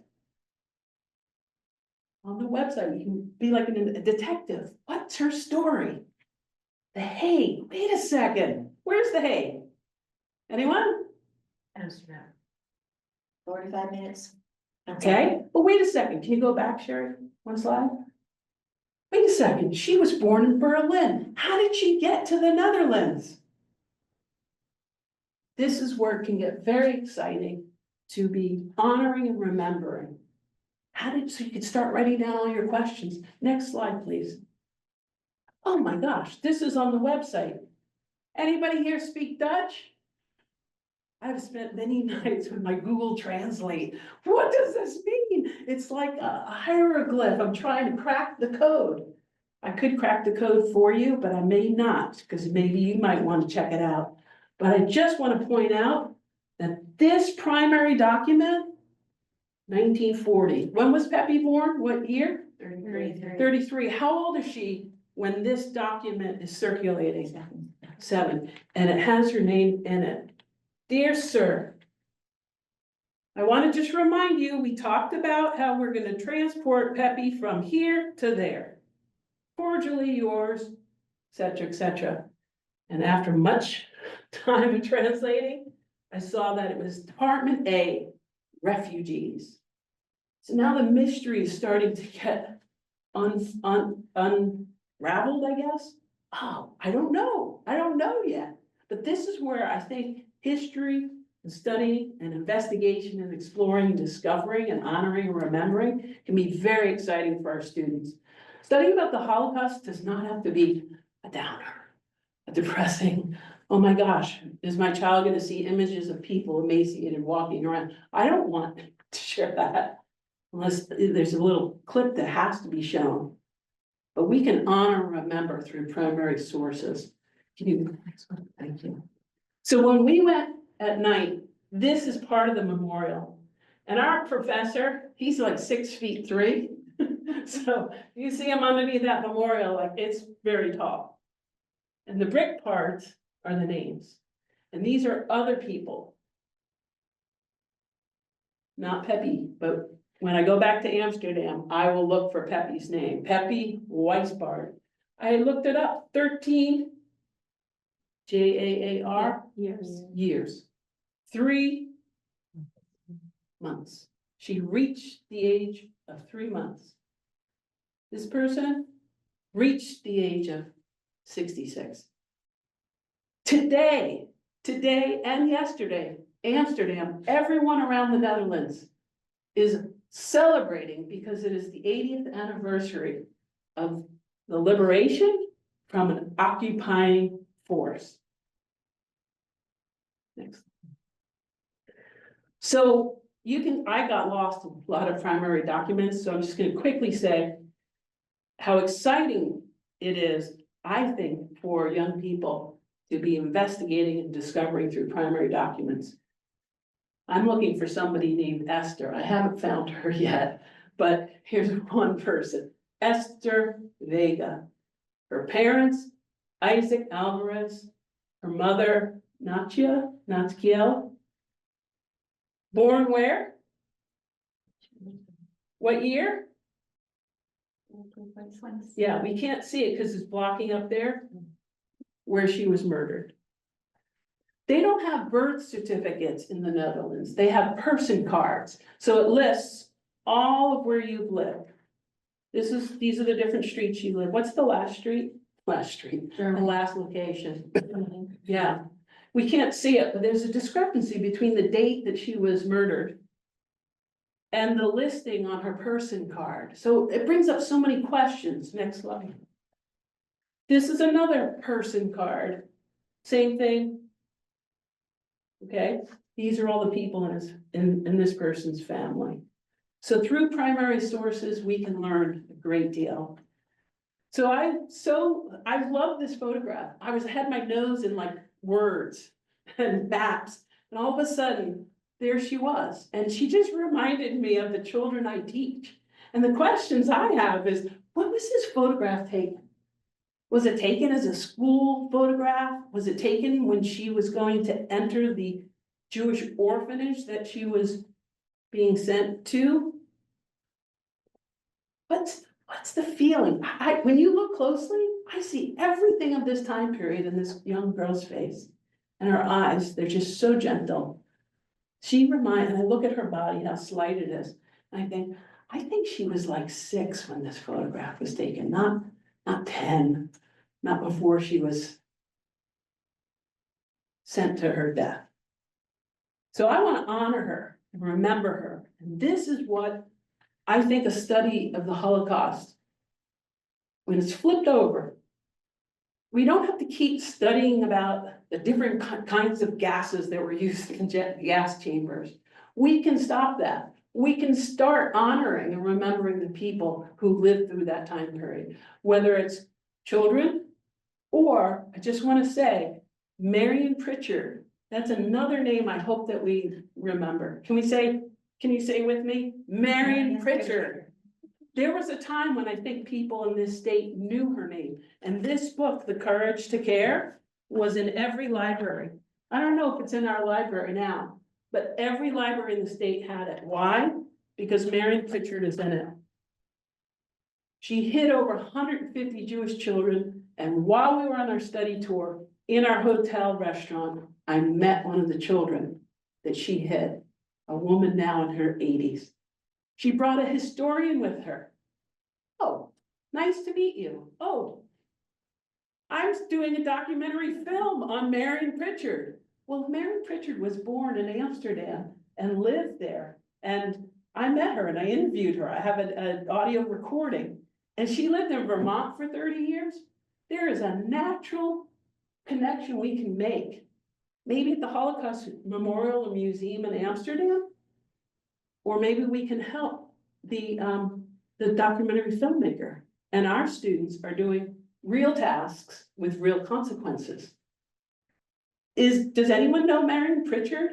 On the website, you can be like a detective. What's her story? The Hague. Wait a second. Where's the Hague? Anyone? Amsterdam. 45 minutes. Okay, but wait a second. Can you go back, Sherry? One slide. Wait a second. She was born in Berlin. How did she get to the Netherlands? This is where it can get very exciting to be honoring and remembering. So you can start writing down all your questions. Next slide, please. Oh my gosh, this is on the website. Anybody here speak Dutch? I've spent many nights with my Google Translate. What does this mean? It's like a hieroglyph. I'm trying to crack the code. I could crack the code for you, but I may not, because maybe you might want to check it out. But I just want to point out that this primary document, 1940. When was Peppy born? What year? 33. How old is she when this document is circulating? 7. And it has her name in it. Dear sir, I want to just remind you, we talked about how we're gonna transport Peppy from here to there. Cordially yours, et cetera, et cetera. And after much time of translating, I saw that it was Department A, refugees. So now the mystery is starting to get unraveled, I guess. Oh, I don't know yet. But this is where I think history and studying and investigation and exploring and discovering and honoring and remembering can be very exciting for our students. Studying about the Holocaust does not have to be a downer, a depressing, oh my gosh, is my child gonna see images of people emaciated walking around? I don't want to share that unless there's a little clip that has to be shown. But we can honor and remember through primary sources. Can you, next one? Thank you. So when we went at night, this is part of the memorial. And our professor, he's like 6'3". So you see him underneath that memorial, like it's very tall. And the brick parts are the names. And these are other people. Not Peppy, but when I go back to Amsterdam, I will look for Peppy's name, Peppy Weisbart. I looked it up, 13 JAAR years, 3 months. She reached the age of 3 months. This person reached the age of 66. Today and yesterday, Amsterdam, everyone around the Netherlands is celebrating because it is the 80th anniversary of the liberation from an occupying force. Next. So I got lost in a lot of primary documents, so I'm just going to quickly say how exciting it is, I think, for young people to be investigating and discovering through primary documents. I'm looking for somebody named Esther. I haven't found her yet, but here's one person, Esther Vega. Her parents, Isaac Alvarez, her mother, Natkiel. Born where? What year? Yeah, we can't see it because it's blocking up there where she was murdered. They don't have birth certificates in the Netherlands. They have person cards. So it lists all of where you've lived. These are the different streets you live. What's the last street? Last street, the last location. Yeah, we can't see it, but there's a discrepancy between the date that she was murdered and the listing on her person card. So it brings up so many questions. Next slide. This is another person card. Same thing. Okay, these are all the people in this person's family. So through primary sources, we can learn a great deal. So I love this photograph. I had my nose in like words and maps, and all of a sudden, there she was. And she just reminded me of the children I teach. And the questions I have is, when was this photograph taken? Was it taken as a school photograph? Was it taken when she was going to enter the Jewish orphanage that she was being sent to? What's the feeling? When you look closely, I see everything of this time period in this young girl's face. And her eyes, they're just so gentle. And I look at her body, how slight it is. And I think she was like 6 when this photograph was taken, not 10, not before she was sent to her death. So I want to honor her and remember her. And this is what I think a study of the Holocaust, when it's flipped over, we don't have to keep studying about the different kinds of gases that were used in gas chambers. We can stop that. We can start honoring and remembering the people who lived through that time period, whether it's children, or I just want to say, Marion Pritchard. That's another name I hope that we remember. Can you say with me? Marion Pritchard. There was a time when I think people in this state knew her name. And this book, The Courage to Care, was in every library. I don't know if it's in our library now, but every library in the state had it. Why? Because Marion Pritchard is in it. She hid over 150 Jewish children, and while we were on our study tour, in our hotel restaurant, I met one of the children that she hid, a woman now in her 80s. She brought a historian with her. Oh, nice to meet you. Oh, I'm doing a documentary film on Marion Pritchard. Well, Marion Pritchard was born in Amsterdam and lived there. And I met her and I interviewed her. I have an audio recording. And she lived in Vermont for 30 years. There is a natural connection we can make. Maybe at the Holocaust Memorial and Museum in Amsterdam. Or maybe we can help the documentary filmmaker. And our students are doing real tasks with real consequences. Does anyone know Marion Pritchard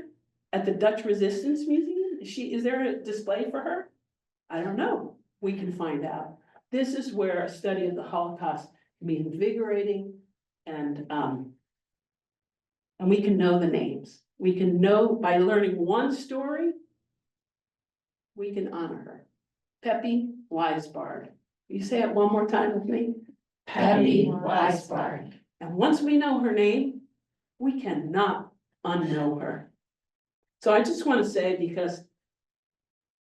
at the Dutch Resistance Museum? Is there a display for her? I don't know. We can find out. This is where a study of the Holocaust can be invigorating, and we can know the names. We can know by learning one story, we can honor her. Peppy Weisbard. You say it one more time with me? Peppy Weisbard. And once we know her name, we cannot unknow her. So I just want to say, because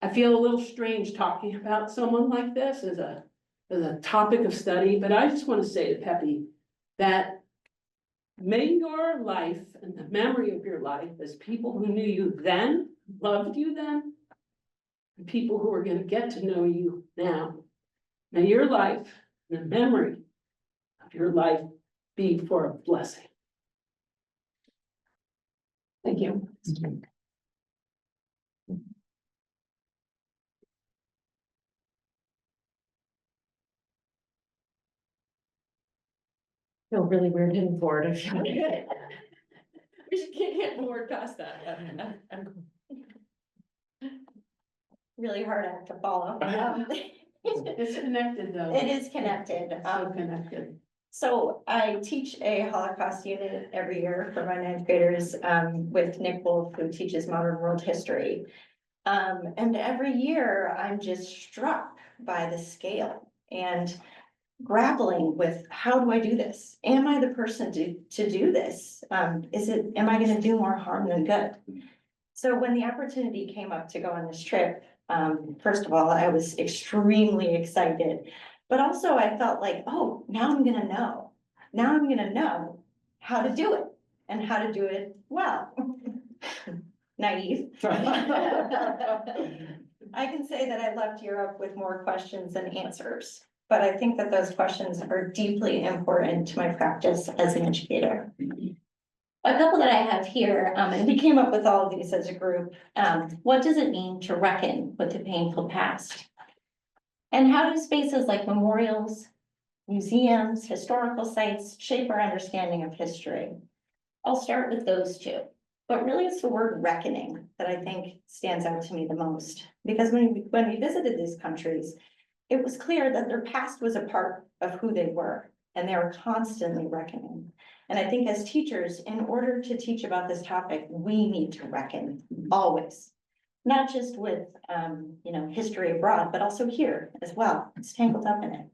I feel a little strange talking about someone like this as a topic of study, but I just want to say to Peppy that may your life and the memory of your life as people who knew you then, loved you then, and people who are going to get to know you now, may your life, the memory of your life be for a blessing. Thank you. Feel really weird hitting forward. We should get more past that. I'm really hard act to follow. It's connected though. It is connected. So connected. So I teach a Holocaust unit every year for my ninth graders with Nick Wolf, who teaches modern world history. And every year I'm just struck by the scale and grappling with, how do I do this? Am I the person to do this? Am I going to do more harm than good? So when the opportunity came up to go on this trip, first of all, I was extremely excited, but also I felt like, oh, now I'm going to know. Now I'm going to know how to do it and how to do it well. Naive. I can say that I left Europe with more questions than answers, but I think that those questions are deeply important to my practice as an educator. A couple that I have here, and we came up with all of these as a group. What does it mean to reckon with the painful past? And how do spaces like memorials, museums, historical sites shape our understanding of history? I'll start with those two. But really it's the word reckoning that I think stands out to me the most. Because when we visited these countries, it was clear that their past was a part of who they were, and they were constantly reckoning. And I think as teachers, in order to teach about this topic, we need to reckon always. Not just with, history abroad, but also here as well. It's tangled up in it.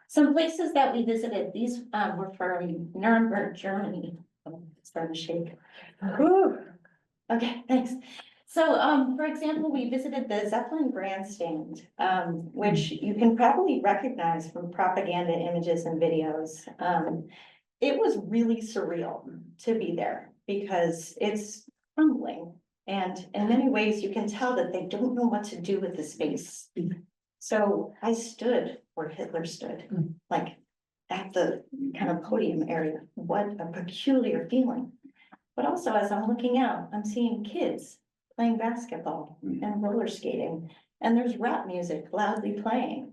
Some places that we visited, these were from Nuremberg, Germany. Oh, it's starting to shake. Whew. Okay, thanks. So, for example, we visited the Zeppelin grandstand, which you can probably recognize from propaganda images and videos. It was really surreal to be there because it's crumbling. And in many ways, you can tell that they don't know what to do with the space. So I stood where Hitler stood, like at the kind of podium area. What a peculiar feeling. But also as I'm looking out, I'm seeing kids playing basketball and roller skating, and there's rap music loudly playing.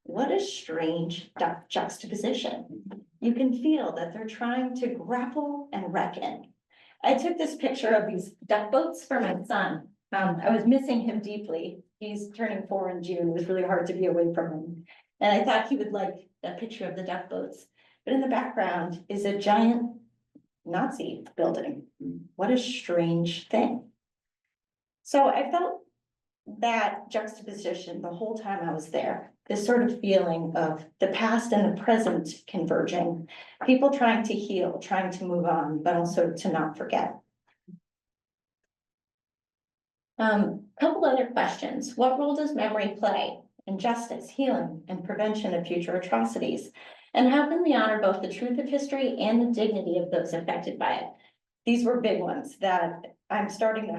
What a strange juxtaposition. You can feel that they're trying to grapple and reckon. I took this picture of these duck boats for my son. I was missing him deeply. He's turning 4 in June. It was really hard to be away from him. And I thought he would like that picture of the duck boats. But in the background is a giant Nazi building. What a strange thing. So I felt that juxtaposition the whole time I was there, this sort of feeling of the past and the present converging, people trying to heal, trying to move on, but also to not forget. Couple other questions. What role does memory play in justice, healing, and prevention of future atrocities? And how can we honor both the truth of history and the dignity of those affected by it? These were big ones that I'm starting the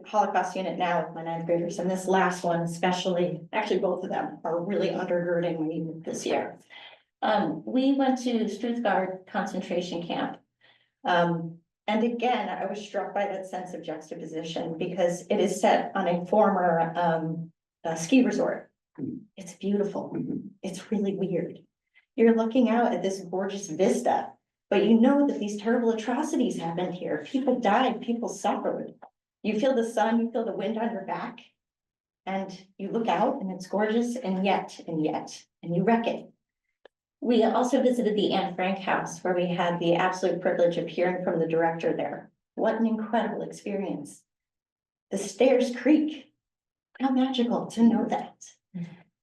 Holocaust unit now with my ninth graders, and this last one especially, actually both of them are really undergirding my unit this year. We went to Stuttgart concentration camp. And again, I was struck by that sense of juxtaposition because it is set on a former ski resort. It's beautiful. It's really weird. You're looking out at this gorgeous vista, but you know that these terrible atrocities happened here. People died, people suffered. You feel the sun, you feel the wind on your back, and you look out and it's gorgeous, and yet, and you wreck it. We also visited the Anne Frank house where we had the absolute privilege of hearing from the director there. What an incredible experience. The stairs creak. How magical to know that.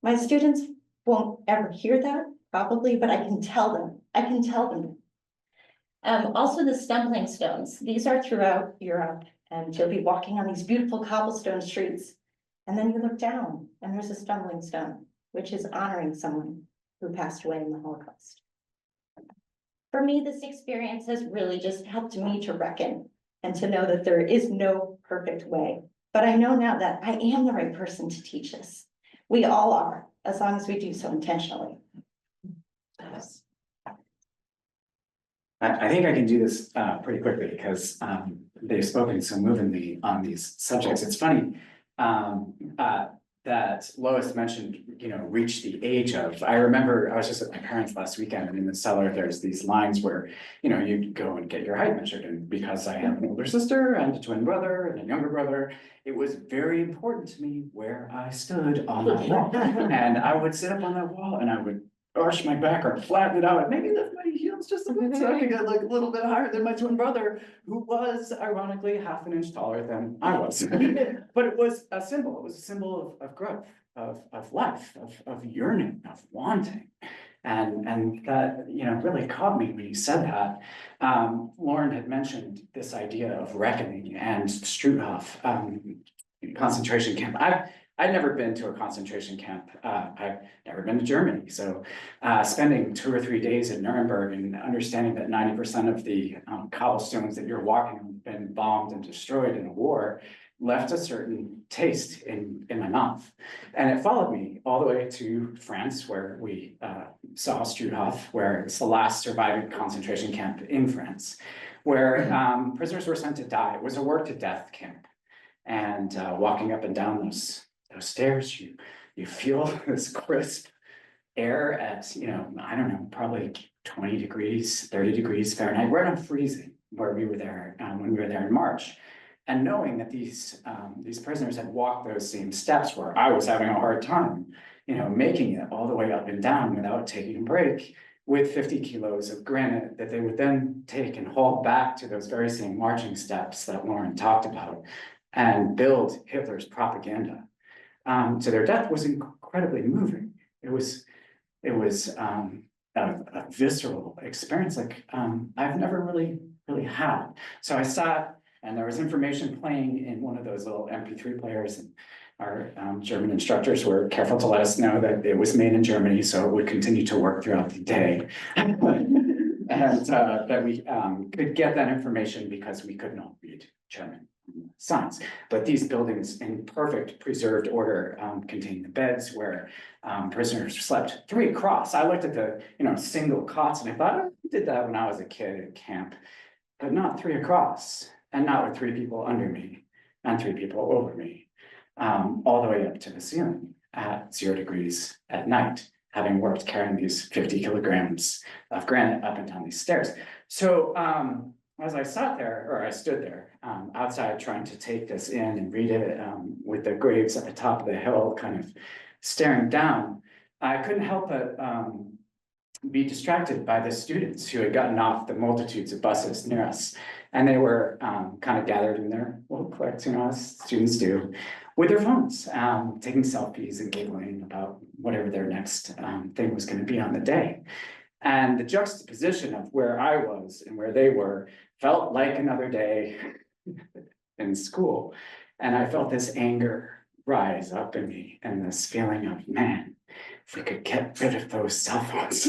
My students won't ever hear that, probably, but I can tell them. Also the stumbling stones. These are throughout Europe, and you'll be walking on these beautiful cobblestone streets. And then you look down and there's a stumbling stone, which is honoring someone who passed away in the Holocaust. For me, this experience has really just helped me to reckon and to know that there is no perfect way. But I know now that I am the right person to teach this. We all are, as long as we do so intentionally. I think I can do this pretty quickly because they've spoken so movingly on these subjects. It's funny that Lois mentioned, reach the age of. I remember I was just at my parents' last weekend, and in the cellar, there's these lines where, you'd go and get your height measured. And because I have an older sister and a twin brother and a younger brother, it was very important to me where I stood on that wall. And I would sit up on that wall and I would arch my back or flatten it out and maybe lift my heels just a bit so I could get like a little bit higher than my twin brother, who was ironically half an inch taller than I was. But it was a symbol. It was a symbol of growth, of life, of yearning, of wanting. And that, really caught me when you said that. Lauren had mentioned this idea of reckoning and Struthof concentration camp. I'd never been to a concentration camp. I've never been to Germany. So spending 2 or 3 days in Nuremberg and understanding that 90% of the cobblestones that you're walking on have been bombed and destroyed in a war left a certain taste in my mouth. And it followed me all the way to France, where we saw Struthof, where it's the last surviving concentration camp in France, where prisoners were sent to die. It was a work to death camp. And walking up and down those stairs, you feel this crisp air at, I don't know, probably 20 degrees, 30 degrees Fahrenheit, right on freezing where we were there when we were there in March. And knowing that these prisoners had walked those same steps where I was having a hard time, making it all the way up and down without taking a break with 50 kilos of granite that they would then take and haul back to those very same marching steps that Lauren talked about and build Hitler's propaganda. So their death was incredibly moving. It was a visceral experience like I've never really had. So I sat and there was information playing in one of those little MP3 players, and our German instructors were careful to let us know that it was made in Germany, so it would continue to work throughout the day. And that we could get that information because we could not read German signs. But these buildings in perfect preserved order contain the beds where prisoners slept 3 across. I looked at the single cots and I thought, I did that when I was a kid at camp, but not 3 across, and not with 3 people under me and 3 people over me, all the way up to the ceiling at 0 degrees at night, having worked carrying these 50 kilograms of granite up and down these stairs. So as I sat there, or I stood there outside trying to take this in and read it with the graves at the top of the hill kind of staring down, I couldn't help but be distracted by the students who had gotten off the multitudes of buses near us. And they were kind of gathered in their little cliques, as students do, with their phones, taking selfies and giggling about whatever their next thing was going to be on the day. And the juxtaposition of where I was and where they were felt like another day in school. And I felt this anger rise up in me and this feeling of, man, if we could get rid of those cell phones,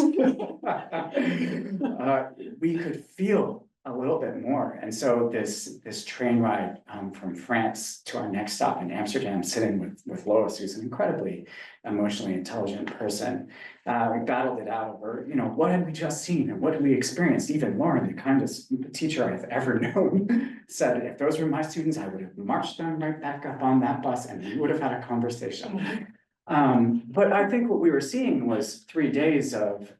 we could feel a little bit more. And so this train ride from France to our next stop in Amsterdam, sitting with Lois, who's an incredibly emotionally intelligent person, we battled it out over, what had we just seen and what had we experienced? Even Lauren, the kindest teacher I've ever known, said, if those were my students, I would have marched them right back up on that bus and we would have had a conversation. But I think what we were seeing was 3 days of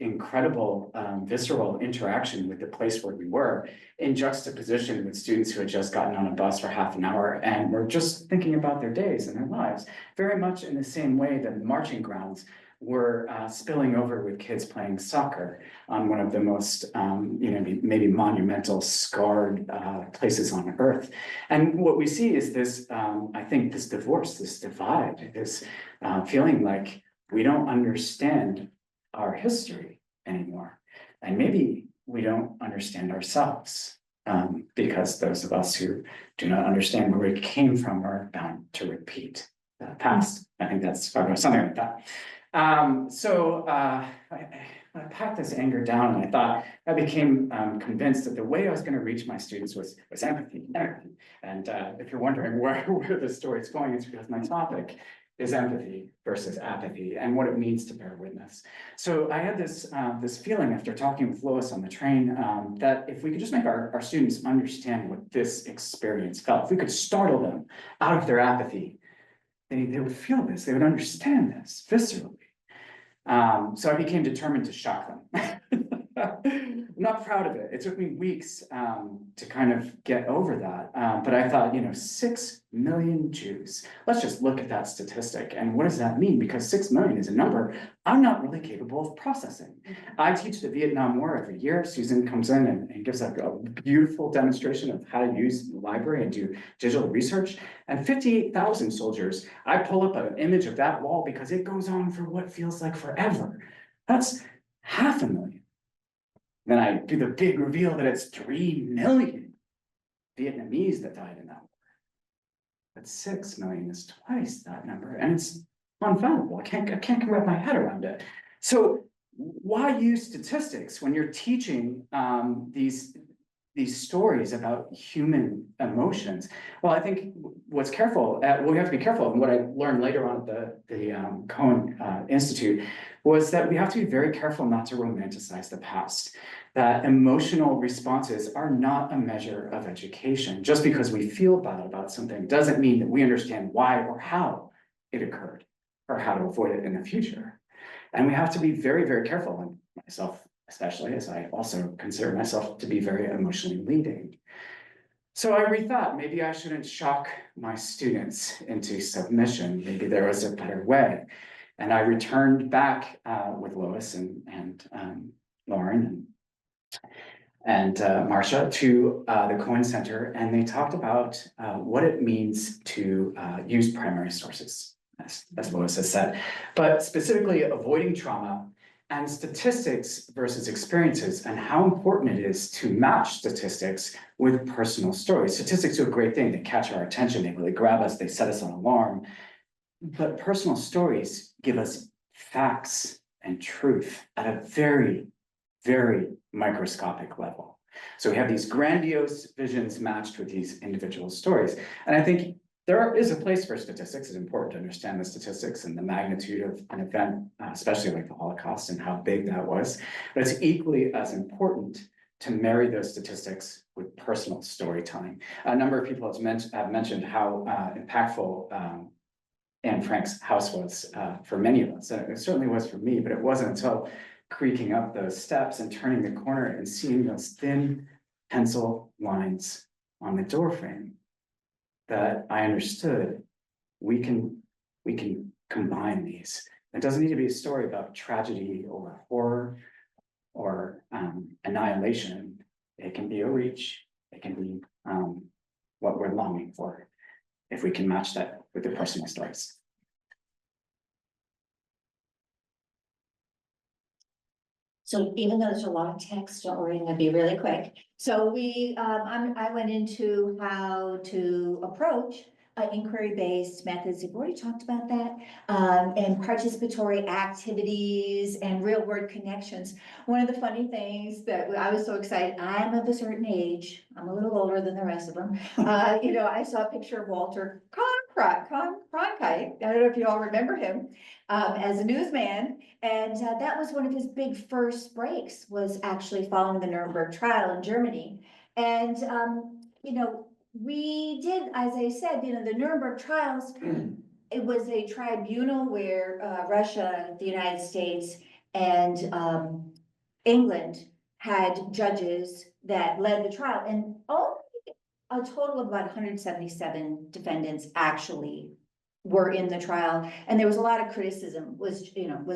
incredible visceral interaction with the place where we were, in juxtaposition with students who had just gotten on a bus for half an hour and were just thinking about their days and their lives, very much in the same way that marching grounds were spilling over with kids playing soccer on one of the most, maybe monumental, scarred places on earth. And what we see is this, I think, this divorce, this divide, this feeling like we don't understand our history anymore. And maybe we don't understand ourselves, because those of us who do not understand where we came from are bound to repeat the past. I think that's something like that. I packed this anger down, and I thought, I became convinced that the way I was going to reach my students was empathy. And if you're wondering where the story is going, it's because my topic is empathy versus apathy and what it means to bear witness. So I had this feeling after talking with Lois on the train, that if we could just make our students understand what this experience felt, if we could startle them out of their apathy, they would feel this, they would understand this viscerally. So I became determined to shock them. I'm not proud of it. It took me weeks to kind of get over that. But I thought, 6 million Jews. Let's just look at that statistic. And what does that mean? Because 6 million is a number I'm not really capable of processing. I teach the Vietnam War every year. Susan comes in and gives a beautiful demonstration of how to use the library and do digital research. And 58,000 soldiers, I pull up an image of that wall because it goes on for what feels like forever. That's 500,000. Then I do the big reveal that it's 3 million Vietnamese that died in that war. But 6 million is twice that number, and it's unfathomable. I can't wrap my head around it. So why use statistics when you're teaching these stories about human emotions? Well, I think we have to be careful, and what I learned later on at the Cohen Institute was that we have to be very careful not to romanticize the past, that emotional responses are not a measure of education. Just because we feel bad about something doesn't mean that we understand why or how it occurred, or how to avoid it in the future. And we have to be very, very careful, and myself especially, as I also consider myself to be very emotionally leading. So I rethought, maybe I shouldn't shock my students into submission. Maybe there was a better way. And I returned back with Lois and Lauren and Marcia to the Cohen Center, and they talked about what it means to use primary sources, as Lois has said, but specifically avoiding trauma and statistics versus experiences, and how important it is to match statistics with personal stories. Statistics do a great thing. They catch our attention. They really grab us. They set us on alarm. But personal stories give us facts and truth at a very, very microscopic level. So we have these grandiose visions matched with these individual stories. And I think there is a place for statistics. It's important to understand the statistics and the magnitude of an event, especially like the Holocaust and how big that was. But it's equally as important to marry those statistics with personal storytelling. A number of people have mentioned how impactful Anne Frank's house was for many of us. It certainly was for me, but it wasn't until creaking up those steps and turning the corner and seeing those thin pencil lines on the doorframe that I understood we can combine these It doesn't need to be a story about tragedy or horror or annihilation. It can be a reach, it can be what we're longing for, if we can match that with the personal stories. So even though there's a lot of text, don't worry, I'm gonna be really quick. So I went into how to approach inquiry-based methods. We've already talked about that. And participatory activities and real-world connections. One of the funny things that I was so excited, I'm of a certain age, I'm a little older than the rest of them. You know, I saw a picture of Walter Cronkite. I don't know if you all remember him, as a newsman. And that was one of his big first breaks, was actually following the Nuremberg trial in Germany. And, you know, we did, as I said, you know, the Nuremberg trials, it was a tribunal where Russia, the United States, and England had judges that led the trial. And only a total of about 177 defendants actually were in the trial, and there was a lot of criticism, was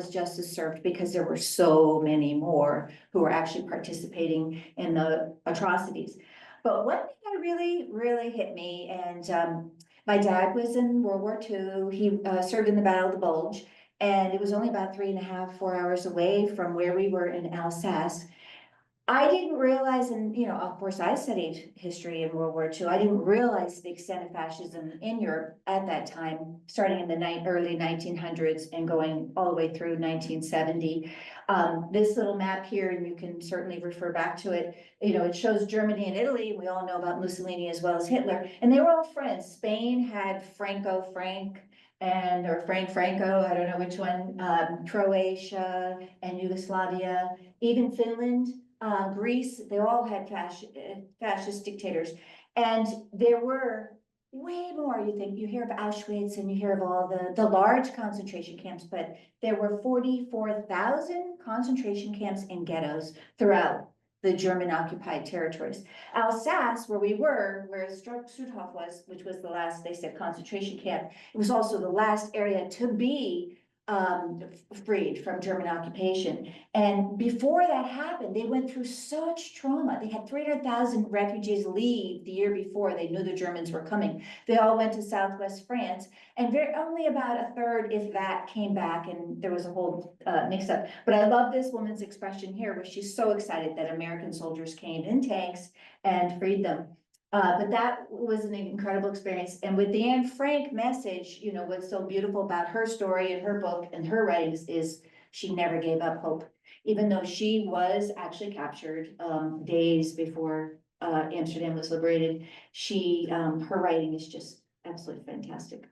justice served, because there were so many more who were actually participating in the atrocities. But one thing that really hit me, and my dad was in World War II, he served in the Battle of the Bulge, and it was only about 3.5, 4 hours away from where we were in Alsace. I didn't realize, and you know, of course, I studied history in World War II. I didn't realize the extent of fascism in Europe at that time, starting in the early 1900s and going all the way through 1970. This little map here, and you can certainly refer back to it, you know, it shows Germany and Italy. We all know about Mussolini as well as Hitler, and they were all friends. Spain had Franco, or Franco, I don't know which one, Croatia and Yugoslavia, even Finland. Greece, they all had fascist dictators. And there were way more, you hear of Auschwitz and you hear of all the large concentration camps, but there were 44,000 concentration camps and ghettos throughout the German occupied territories. Alsace, where we were, where Stutthof was, which was the last, they said, concentration camp, it was also the last area to be freed from German occupation. And before that happened, they went through such trauma. They had 300,000 refugees leave the year before. They knew the Germans were coming. They all went to Southwest France, and only about a third, if that, came back, and there was a whole mix up. But I love this woman's expression here, where she's so excited that American soldiers came in tanks and freed them. But that was an incredible experience. And with the Anne Frank message, you know, what's so beautiful about her story and her book and her writings is she never gave up hope. Even though she was actually captured days before Amsterdam was liberated, her writing is just absolutely fantastic.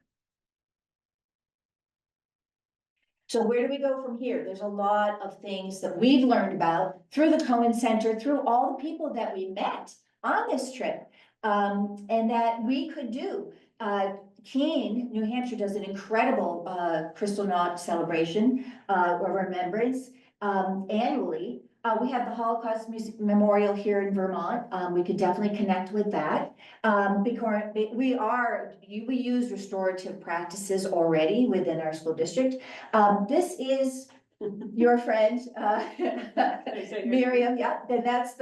So where do we go from here? There's a lot of things that we've learned about through the Cohen Center, through all the people that we met on this trip. And that we could do. Keene, New Hampshire, does an incredible Kristallnacht celebration or remembrance annually. We have the Holocaust Memorial here in Vermont. We could definitely connect with that. Because we use restorative practices already within our school district. This is your friend, Miriam, yeah, and that's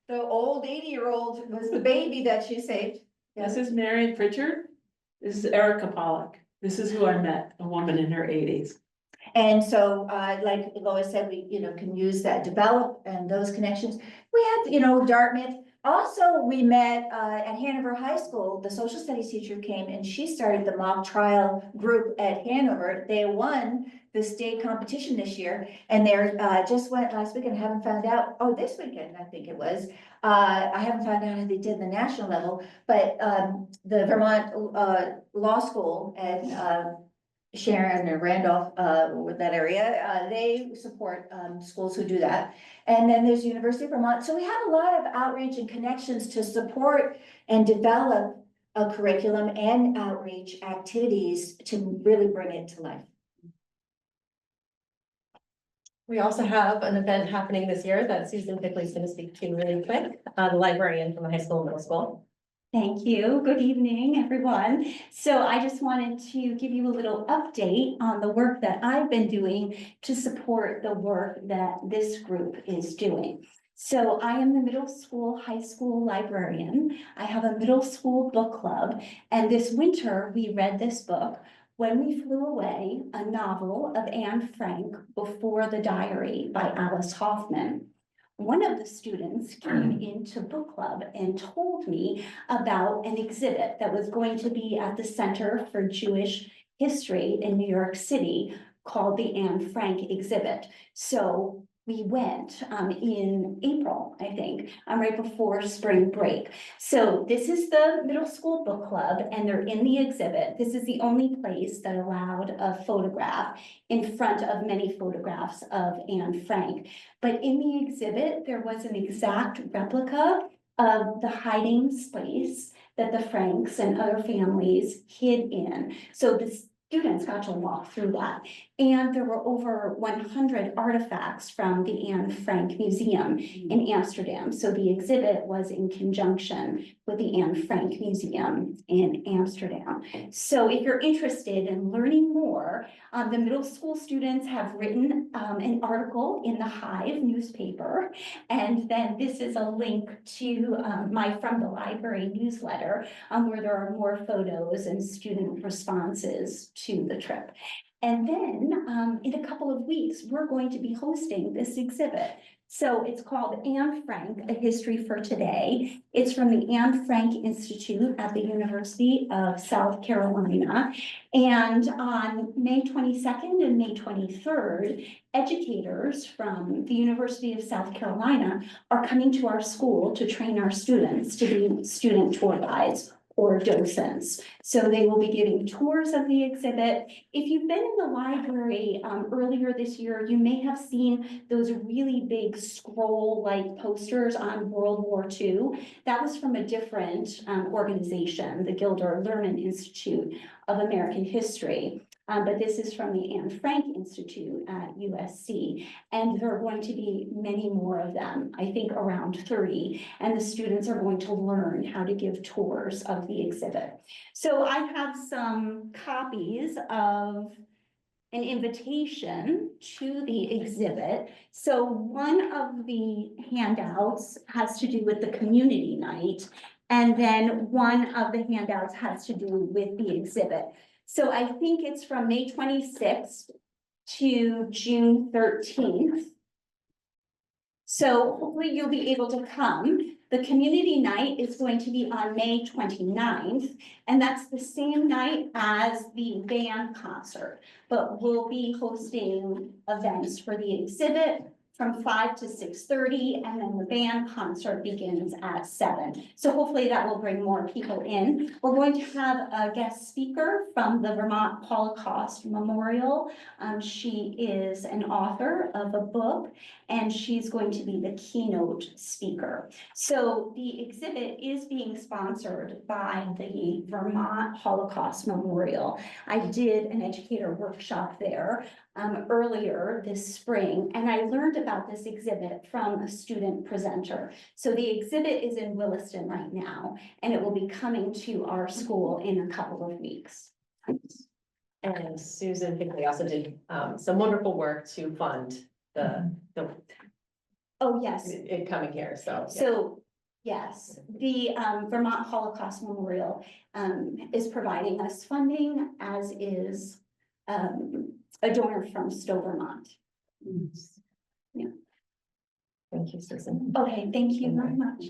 the old 80-year-old was the baby that she saved. This is Mary Pritchard. This is Erica Pollock. This is who I met, a woman in her 80s. And so, like Lois said, we, you know, can use that, develop and those connections. We have, you know, Dartmouth. Also, we met at Hanover High School. The social studies teacher came and she started the mock trial group at Hanover. They won the state competition this year, and they're just went last weekend. I haven't found out. Oh, this weekend I think it was. I haven't found out how they did the national level, but the Vermont Law School and Sharon or Randolph, with that area, they support schools who do that. And then there's University of Vermont. So we have a lot of outreach and connections to support and develop a curriculum and outreach activities to really bring it to life. We also have an event happening this year that Susan Pickley's going to speak to really quick, the librarian from the high school and middle school. Thank you. Good evening, everyone. So I just wanted to give you a little update on the work that I've been doing to support the work that this group is doing. So I am the middle school, high school librarian. I have a middle school book club, and this winter we read this book, When We Flew Away, a novel of Anne Frank, Before the Diary by Alice Hoffman. One of the students came into book club and told me about an exhibit that was going to be at the Center for Jewish History in New York City called the Anne Frank exhibit. So we went in April, I think, right before spring break. So this is the middle school book club, and they're in the exhibit. This is the only place that allowed a photograph in front of many photographs of Anne Frank. But in the exhibit, there was an exact replica of the hiding space that the Franks and other families hid in. So the students got to walk through that. And there were over 100 artifacts from the Anne Frank Museum in Amsterdam. So the exhibit was in conjunction with the Anne Frank Museum in Amsterdam. So if you're interested in learning more, the middle school students have written an article in the Hive newspaper. And then this is a link to my From the Library newsletter, where there are more photos and student responses to the trip. And then in a couple of weeks, we're going to be hosting this exhibit. So it's called Anne Frank, A History for Today. It's from the Anne Frank Institute at the University of South Carolina. And on May 22nd and May 23rd, educators from the University of South Carolina are coming to our school to train our students to be student tour guides or docents. So they will be giving tours of the exhibit. If you've been in the library earlier this year, you may have seen those really big scroll-like posters on World War II. That was from a different organization, the Gilder Lehrman Institute of American History. But this is from the Anne Frank Institute at USC. And there are going to be many more of them, I think around 30. And the students are going to learn how to give tours of the exhibit. So I have some copies of an invitation to the exhibit. So one of the handouts has to do with the community night. And then one of the handouts has to do with the exhibit. So I think it's from May 26th to June 13th. So hopefully you'll be able to come. The community night is going to be on May 29th, and that's the same night as the band concert. But we'll be hosting events for the exhibit from 5 to 6:30, and then the band concert begins at 7. So hopefully that will bring more people in. We're going to have a guest speaker from the Vermont Holocaust Memorial. She is an author of a book, and she's going to be the keynote speaker. So the exhibit is being sponsored by the Vermont Holocaust Memorial. I did an educator workshop there earlier this spring, and I learned about this exhibit from a student presenter. So the exhibit is in Williston right now, and it will be coming to our school in a couple of weeks. And Susan Hinckley also did some wonderful work to fund the Oh, yes. it coming here, so. Yeah. So, yes, the Vermont Holocaust Memorial is providing us funding, as is a donor from Stowe, Vermont. Yeah. Thank you, Susan. Okay, thank you very much.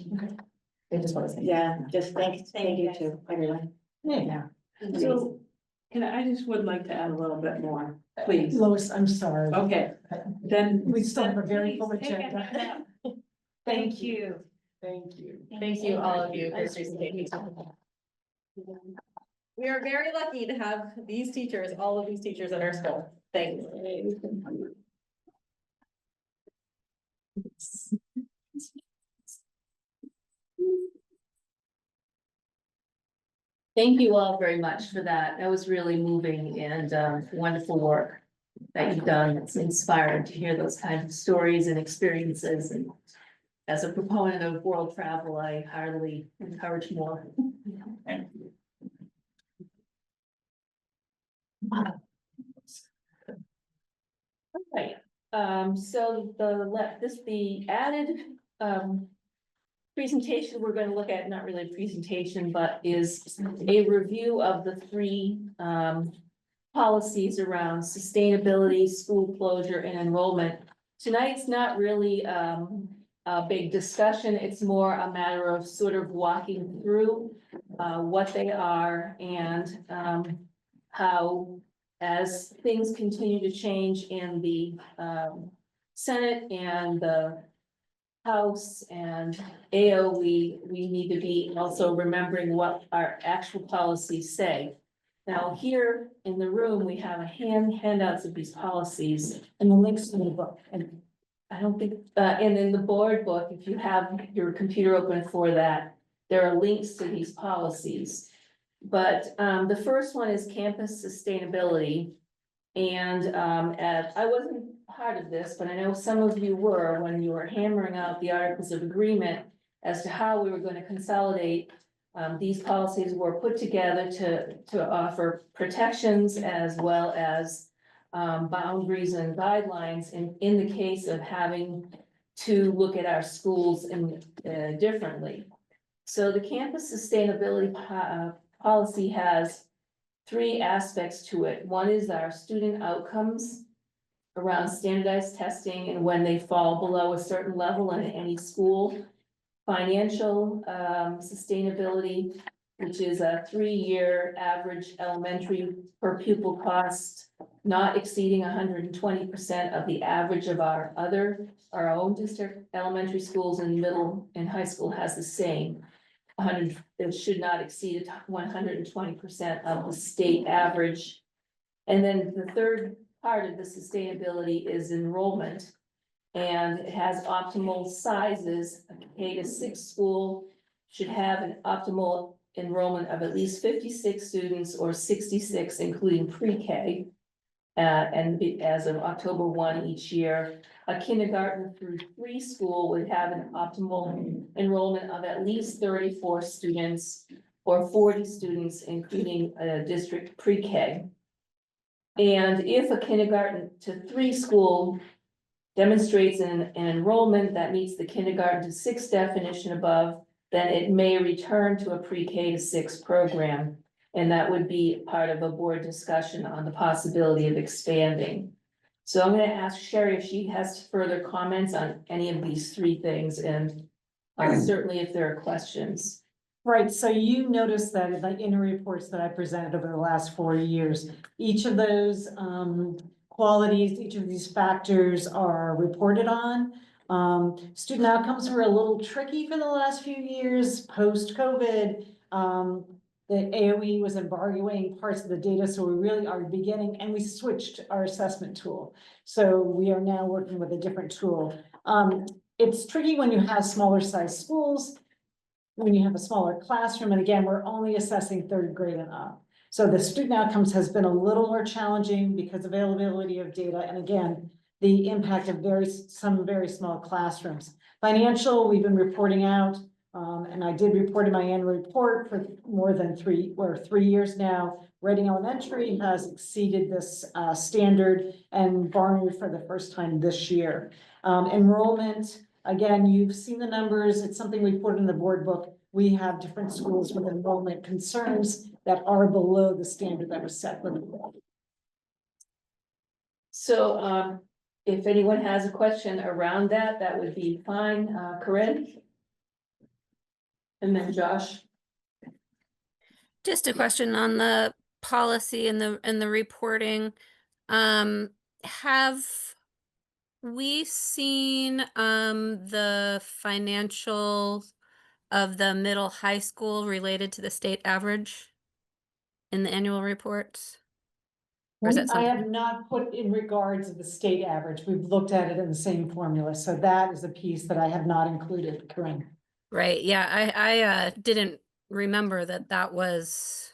I just want to say. Yeah, just thank you too. I really. Yeah. So, I just would like to add a little bit more, please. Lois, I'm sorry. Okay, then. We still have a very full agenda. Thank you. Thank you. Thank you, all of you, for your presentation. We are very lucky to have these teachers, all of these teachers at our school. Thanks. Thank you all very much for that. That was really moving and wonderful work that you've done. It's inspiring to hear those kinds of stories and experiences. And as a proponent of world travel, I heartily encourage more. Okay, so the added, presentation we're gonna look at, not really a presentation, but is a review of the three, policies around sustainability, school closure, and enrollment. Tonight's not really, a big discussion, it's more a matter of sort of walking through, what they are and, how, as things continue to change in the, Senate and the House and AO, we need to be also remembering what our actual policies say. Now, here in the room, we have handouts of these policies and the links to the book, and I don't think, and in the board book, if you have your computer open for that, there are links to these policies. But, the first one is campus sustainability. And, I wasn't part of this, but I know some of you were when you were hammering out the articles of agreement as to how we were going to consolidate. These policies were put together to offer protections as well as, boundaries and guidelines in the case of having to look at our schools differently. So the campus sustainability policy has three aspects to it. One is our student outcomes around standardized testing and when they fall below a certain level in any school. Financial sustainability, which is a 3-year average elementary per pupil cost not exceeding 120% of the average of our own district elementary schools, and middle and high school has the same. It should not exceed 120% of the state average. And then the third part of the sustainability is enrollment. And it has optimal sizes. A K-6 school should have an optimal enrollment of at least 56 students or 66, including pre-K. And as of October 1 each year, a kindergarten through 3 school would have an optimal enrollment of at least 34 students or 40 students, including a district pre-K. And if a kindergarten to 3 school demonstrates an enrollment that meets the kindergarten to 6 definition above, then it may return to a pre-K to 6 program. And that would be part of a board discussion on the possibility of expanding. So I'm going to ask Sherry if she has further comments on any of these 3 things, and certainly if there are questions. Right, so you noticed that in the inner reports that I presented over the last 4 years, each of those qualities, each of these factors are reported on. Student outcomes were a little tricky for the last few years, post-COVID. The AOE was embargoing parts of the data, so we really are beginning, and we switched our assessment tool. So we are now working with a different tool. It's tricky when you have smaller size schools, when you have a smaller classroom, and again, we're only assessing 3rd grade and up. So the student outcomes has been a little more challenging because availability of data, and again, the impact of some very small classrooms. Financial, we've been reporting out, and I did report in my annual report for more than 3 years now. Reading Elementary has exceeded this standard, and Barnard for the first time this year. Enrollment, again, you've seen the numbers. It's something we put in the board book. We have different schools with enrollment concerns that are below the standard that was set for the board. So if anyone has a question around that, that would be fine. Corinne? And then Josh? Just a question on the policy and the reporting. Have we seen the financials of the middle high school related to the state average in the annual reports? Or is that I something? have not put in regards of the state average. We've looked at it in the same formula. So that is a piece that I have not included, Corinne. Right, yeah, I didn't remember that was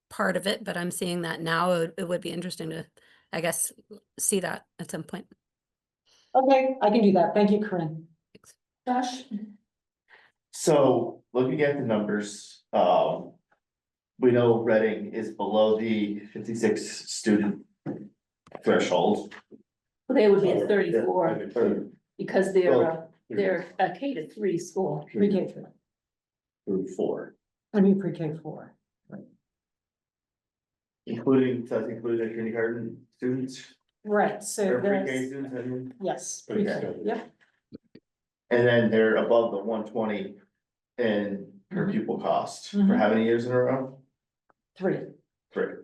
part of it, but I'm seeing that now. It would be interesting to, I guess, see that at some point. Okay, I can do that. Thank you, Corinne. Josh? So looking at the numbers, we know Reading is below the 56 student threshold. They would be at 34 because Well, they're a K-3 school. Pre-K three, Through 4, I mean pre-K four. including, so that's including the kindergarten students Right, so or pre-K there's, students, I mean. yes, Okay. pre-K, yep, And then they're above the 120 in per pupil cost for Mhm. how many years in a row? 3. 3.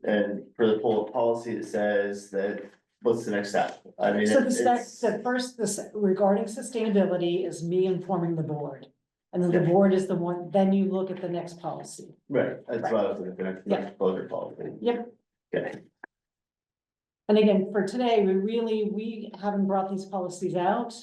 And for the policy, it says that, what's the next step? I mean, So the it's, first, regarding sustainability is me informing the board. And then the board is the one, then you look at the next policy. right, that's what I was looking at, Yeah. the closure policy. Yep. Okay, And again, for today, we haven't brought these policies out.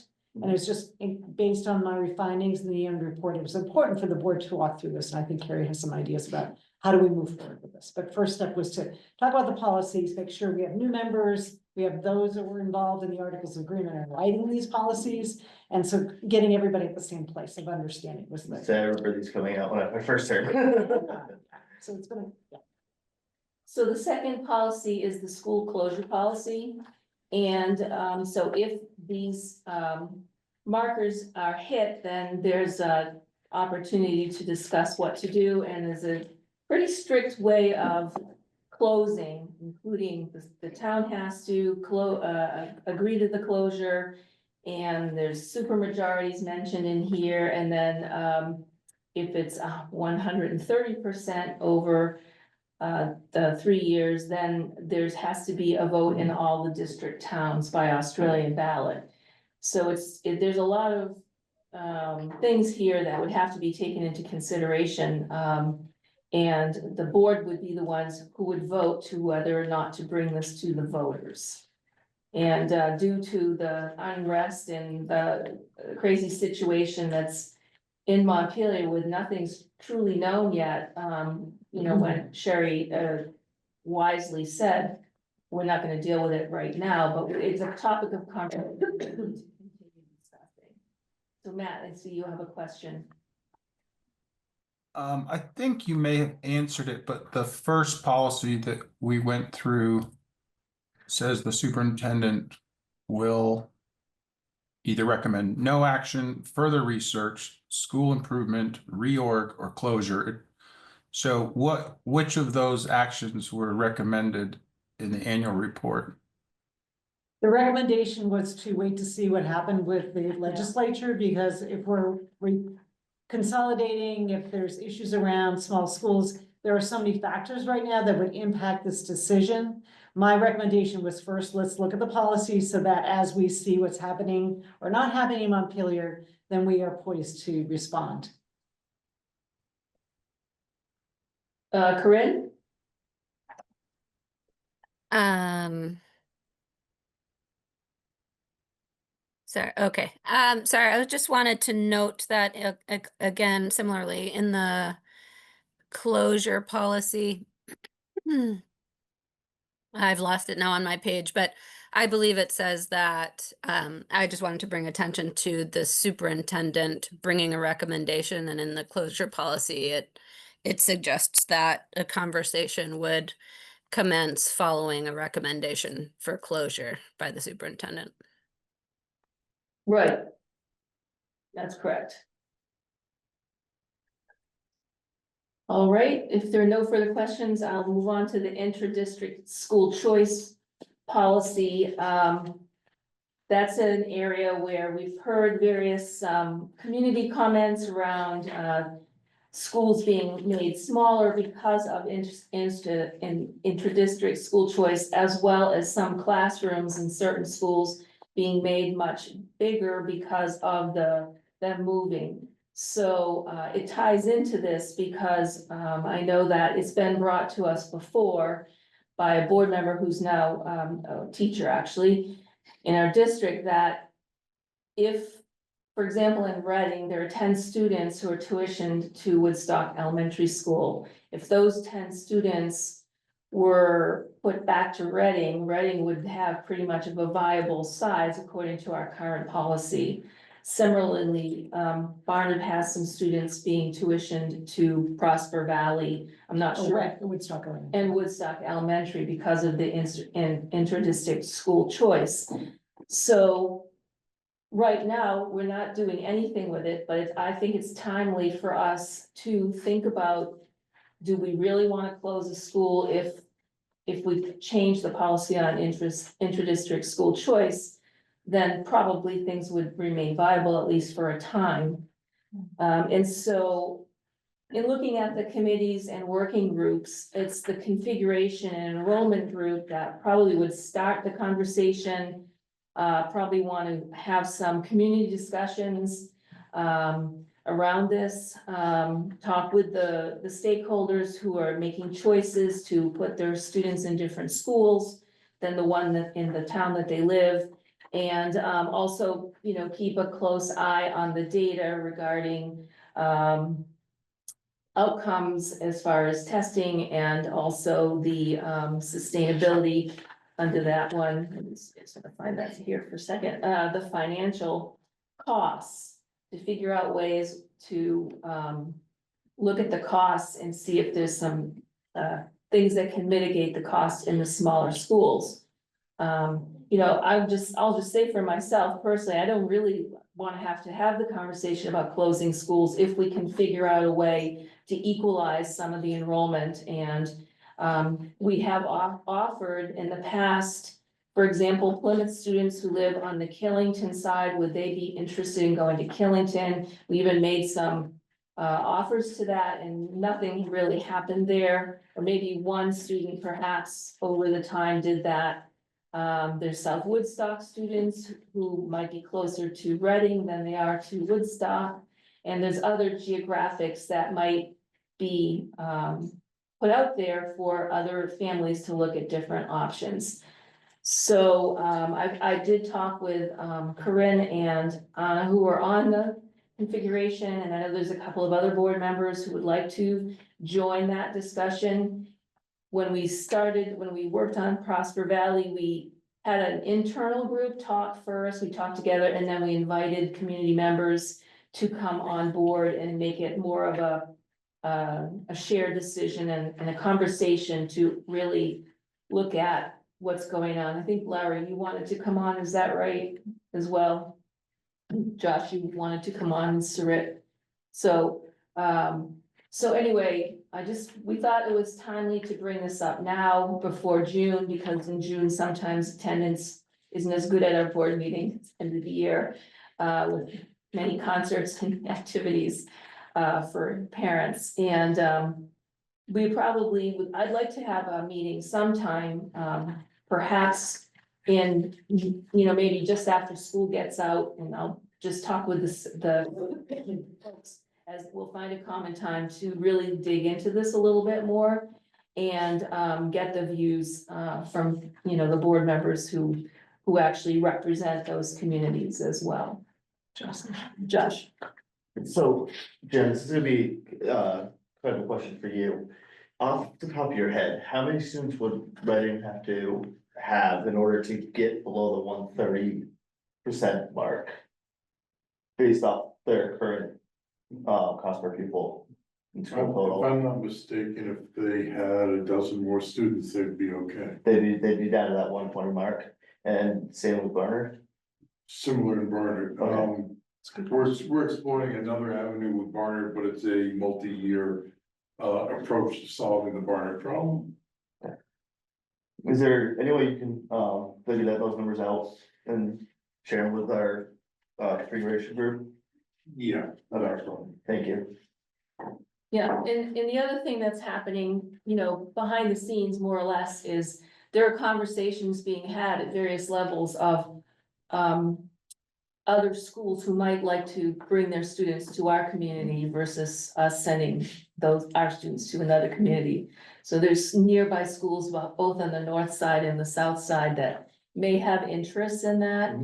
And it's just based on my findings in the end report, it was important for the board to walk through this. And I think Carrie has some ideas about how do we move forward with this. But first step was to talk about the policies, make sure we have new members. We have those that were involved in the articles of agreement and writing these policies. And so getting everybody at the same place of understanding was the. so I remember these coming out when I my first term. So it's been, yeah. So the second policy is the school closure policy. And so if these markers are hit, then there's a opportunity to discuss what to do, and there's a pretty strict way of closing, including the town has to agree to the closure. And there's super majorities mentioned in here, and then if it's 130% over the 3 years, then has to be a vote in all the district towns by Australian ballot. So there's a lot of things here that would have to be taken into consideration. And the board would be the ones who would vote to whether or not to bring this to the voters. And due to the unrest and the crazy situation that's in Montpelier with nothing's truly known yet, you know, when Sherry wisely said, we're not gonna deal with it right now, but it's a topic of conversation. So Matt, I see you have a question. I think you may have answered it, but the first policy that we went through says the superintendent will either recommend no action, further research, school improvement, reorg, or closure. So which of those actions were recommended in the annual report? The recommendation was to wait to see what happened with the legislature, because if we're consolidating, if there's issues around small schools, there are so many factors right now that would impact this decision. My recommendation was first, let's look at the policy so that as we see what's happening or not happening in Montpelier, then we are poised to respond. Corinne? Sorry, okay. Sorry, I just wanted to note that again, similarly in the closure policy. I've lost it now on my page, but I believe it says that, I just wanted to bring attention to the superintendent bringing a recommendation, and in the closure policy, it suggests that a conversation would commence following a recommendation for closure by the superintendent. Right. That's correct. All right, if there are no further questions, I'll move on to the intra-district school choice policy. That's an area where we've heard various community comments around schools being made smaller because of intra-district school choice, as well as some classrooms in certain schools being made much bigger because of them moving. So it ties into this because I know that it's been brought to us before by a board member who's now a teacher actually in our district, that if, for example, in Reading, there are 10 students who are tuitioned to Woodstock Elementary School. If those 10 students were put back to Reading, Reading would have pretty much of a viable size according to our current policy. Similarly, Barnard has some students being tuitioned to Prosper Valley. I'm not Oh, sure. right, Woodstock. Elementary. And Woodstock Elementary because of the interdistrict school choice. So right now, we're not doing anything with it, but I think it's timely for us to think about, do we really want to close a school if we change the policy on interdistrict school choice? Then probably things would remain viable, at least for a time. And so in looking at the committees and working groups, it's the configuration and enrollment group that probably would start the conversation. Probably want to have some community discussions around this. Talk with the stakeholders who are making choices to put their students in different schools than the one that in the town that they live. And also, you know, keep a close eye on the data regarding outcomes as far as testing and also the sustainability under that one. Let me sort of find that here for a second. The financial costs, to figure out ways to look at the costs and see if there's some things that can mitigate the cost in the smaller schools. You know, I'll just say for myself personally, I don't really want to have the conversation about closing schools if we can figure out a way to equalize some of the enrollment. And we have offered in the past, for example, Plymouth students who live on the Killington side, would they be interested in going to Killington? We even made some offers to that and nothing really happened there. Or maybe one student perhaps over the time did that. There's South Woodstock students who might be closer to Reading than they are to Woodstock. And there's other geographics that might be put out there for other families to look at different options. So I did talk with Corinne and Anna, who are on the configuration, and I know there's a couple of other board members who would like to join that discussion. When we worked on Prosper Valley, we had an internal group talk first, we talked together, and then we invited community members to come on board and make it more of a shared decision and a conversation to really look at what's going on. I think Larry, you wanted to come on, is that right, as well? Josh, you wanted to come on, and Sarit. So anyway, we thought it was timely to bring this up now before June, because in June, sometimes attendance isn't as good at our board meeting, it's the end of the year, with many concerts and activities for parents. And I'd like to have a meeting sometime, perhaps in, you know, maybe just after school gets out, and I'll just talk with the folks, as we'll find a common time to really dig into this a little bit more and get the views from, you know, the board members who actually represent those communities as well. Josh. So, Jen, this is gonna be kind of a question for you. Off the top of your head, how many students would Reading have to have in order to get below the 130% mark? Based off their current cost per pupil in If school total? I'm not mistaken, if they had a dozen more students, they'd be okay. They'd be down to that 120 mark, and same with Barnard? Similar in Barnard. Okay. We're exploring another avenue with Barnard, but it's a multi-year approach to solving the Barnard problem. Is there any way you can figure those numbers out and share them with our configuration group? Yeah, that's our problem. Thank you. Yeah, and the other thing that's happening, you know, behind the scenes, more or less, is there are conversations being had at various levels of other schools who might like to bring their students to our community versus us sending our students to another community. So there's nearby schools both on the north side and the south side that may have interest in that.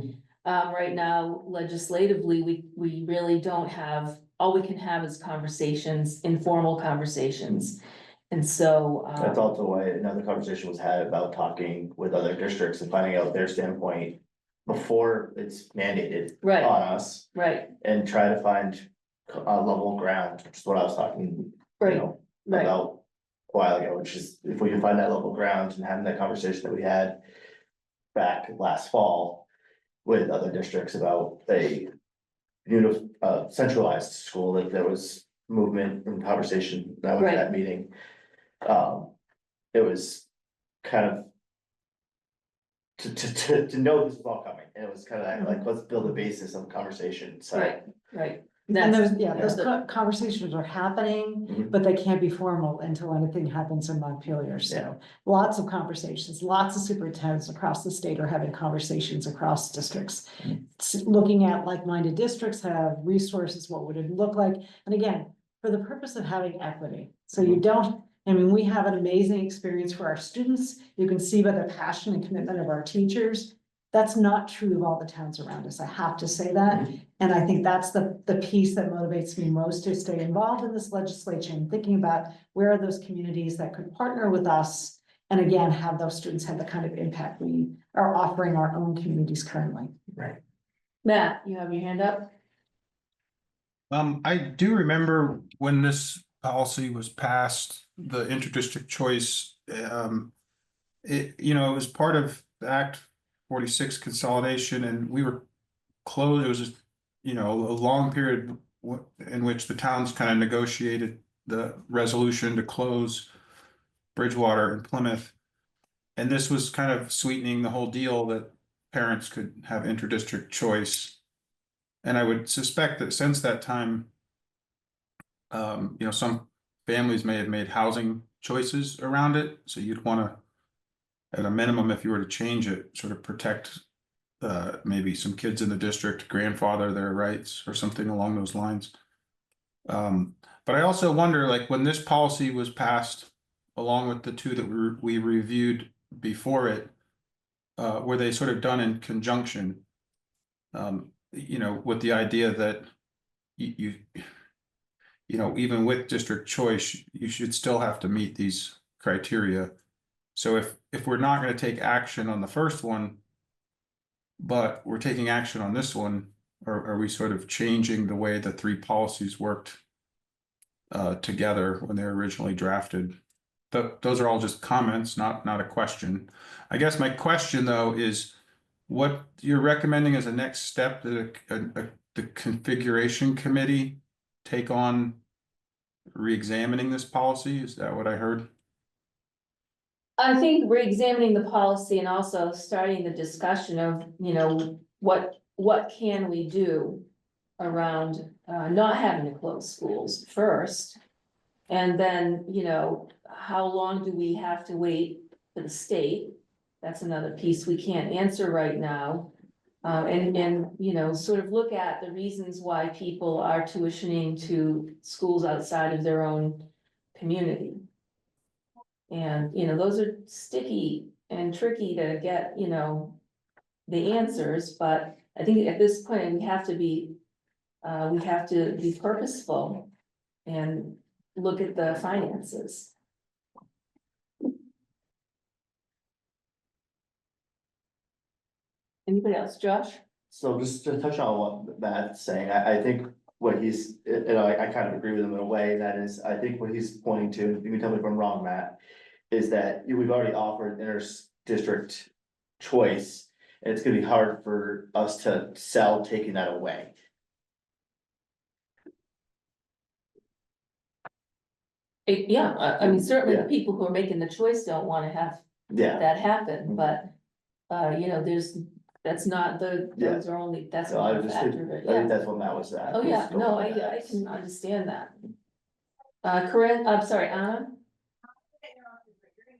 Right now, legislatively, we really don't have, all we can have is conversations, informal conversations. And so. That's also why another conversation was had about talking with other districts and finding out their standpoint before it's mandated Right. on us. Right, And try to find a level ground, which is what I was talking, Right, you know, right. about a while ago, which is if we can find that level ground and having that conversation that we had back last fall with other districts about a centralized school, that there was movement and conversation that was Right. that meeting. It was kind of to know this was all coming, and it was kind of like, let's build a basis of conversation, so. right, right. And That's- those, yeah, those the- conversations are happening, Mhm. but they can't be formal until anything happens in Montpelier, so. Lots of conversations, lots of superintendents across the state are having conversations across districts. Looking at like-minded districts, have resources, what would it look like? And again, for the purpose of having equity, so you don't, I mean, we have an amazing experience for our students. You can see by the passion and commitment of our teachers. That's not true of all the towns around us. I have to say that. And I think that's the piece that motivates me most to stay involved in this legislature and thinking about where are those communities that could partner with us. And again, have those students have the kind of impact we are offering our own communities currently. Right. Matt, you have your hand up? I do remember when this policy was passed, the interdistrict choice, it, you know, it was part of the Act 46 consolidation, and we were closed. It was, you know, a long period in which the towns kind of negotiated the resolution to close Bridgewater and Plymouth. And this was kind of sweetening the whole deal that parents could have interdistrict choice. And I would suspect that since that time, you know, some families may have made housing choices around it. So you'd want to, at a minimum, if you were to change it, sort of protect maybe some kids in the district, grandfather their rights or something along those lines. But I also wonder, like, when this policy was passed, along with the two that we reviewed before it, were they sort of done in conjunction? You know, with the idea that you know, even with district choice, you should still have to meet these criteria. So if we're not going to take action on the first one, but we're taking action on this one, are we sort of changing the way the three policies worked together when they were originally drafted? Those are all just comments, not a question. I guess my question, though, is what you're recommending as a next step that the configuration committee take on re-examining this policy? Is that what I heard? I think re-examining the policy and also starting the discussion of, you know, what can we do around not having to close schools first? And then, you know, how long do we have to wait for the state? That's another piece we can't answer right now. And, you know, sort of look at the reasons why people are tuitioning to schools outside of their own community. And, you know, those are sticky and tricky to get, you know, the answers, but I think at this point, we have to be purposeful and look at the finances. Anybody else, Josh? So just to touch on what Matt's saying, I think what he's, you know, I kind of agree with him in a way, that is, I think what he's pointing to, you can tell me if I'm wrong, Matt, is that we've already offered inter-district choice, and it's gonna be hard for us to sell taking that away. Yeah, I mean, certainly the Yeah. people who are making the choice don't wanna have Yeah. that happen, but, you know, that's not Yeah. those are only, that's So I one just factor think, of it, I think yeah. that's what Matt was at. Oh, yeah, was no, going with I that. can understand that. Corinne, I'm sorry, Anna?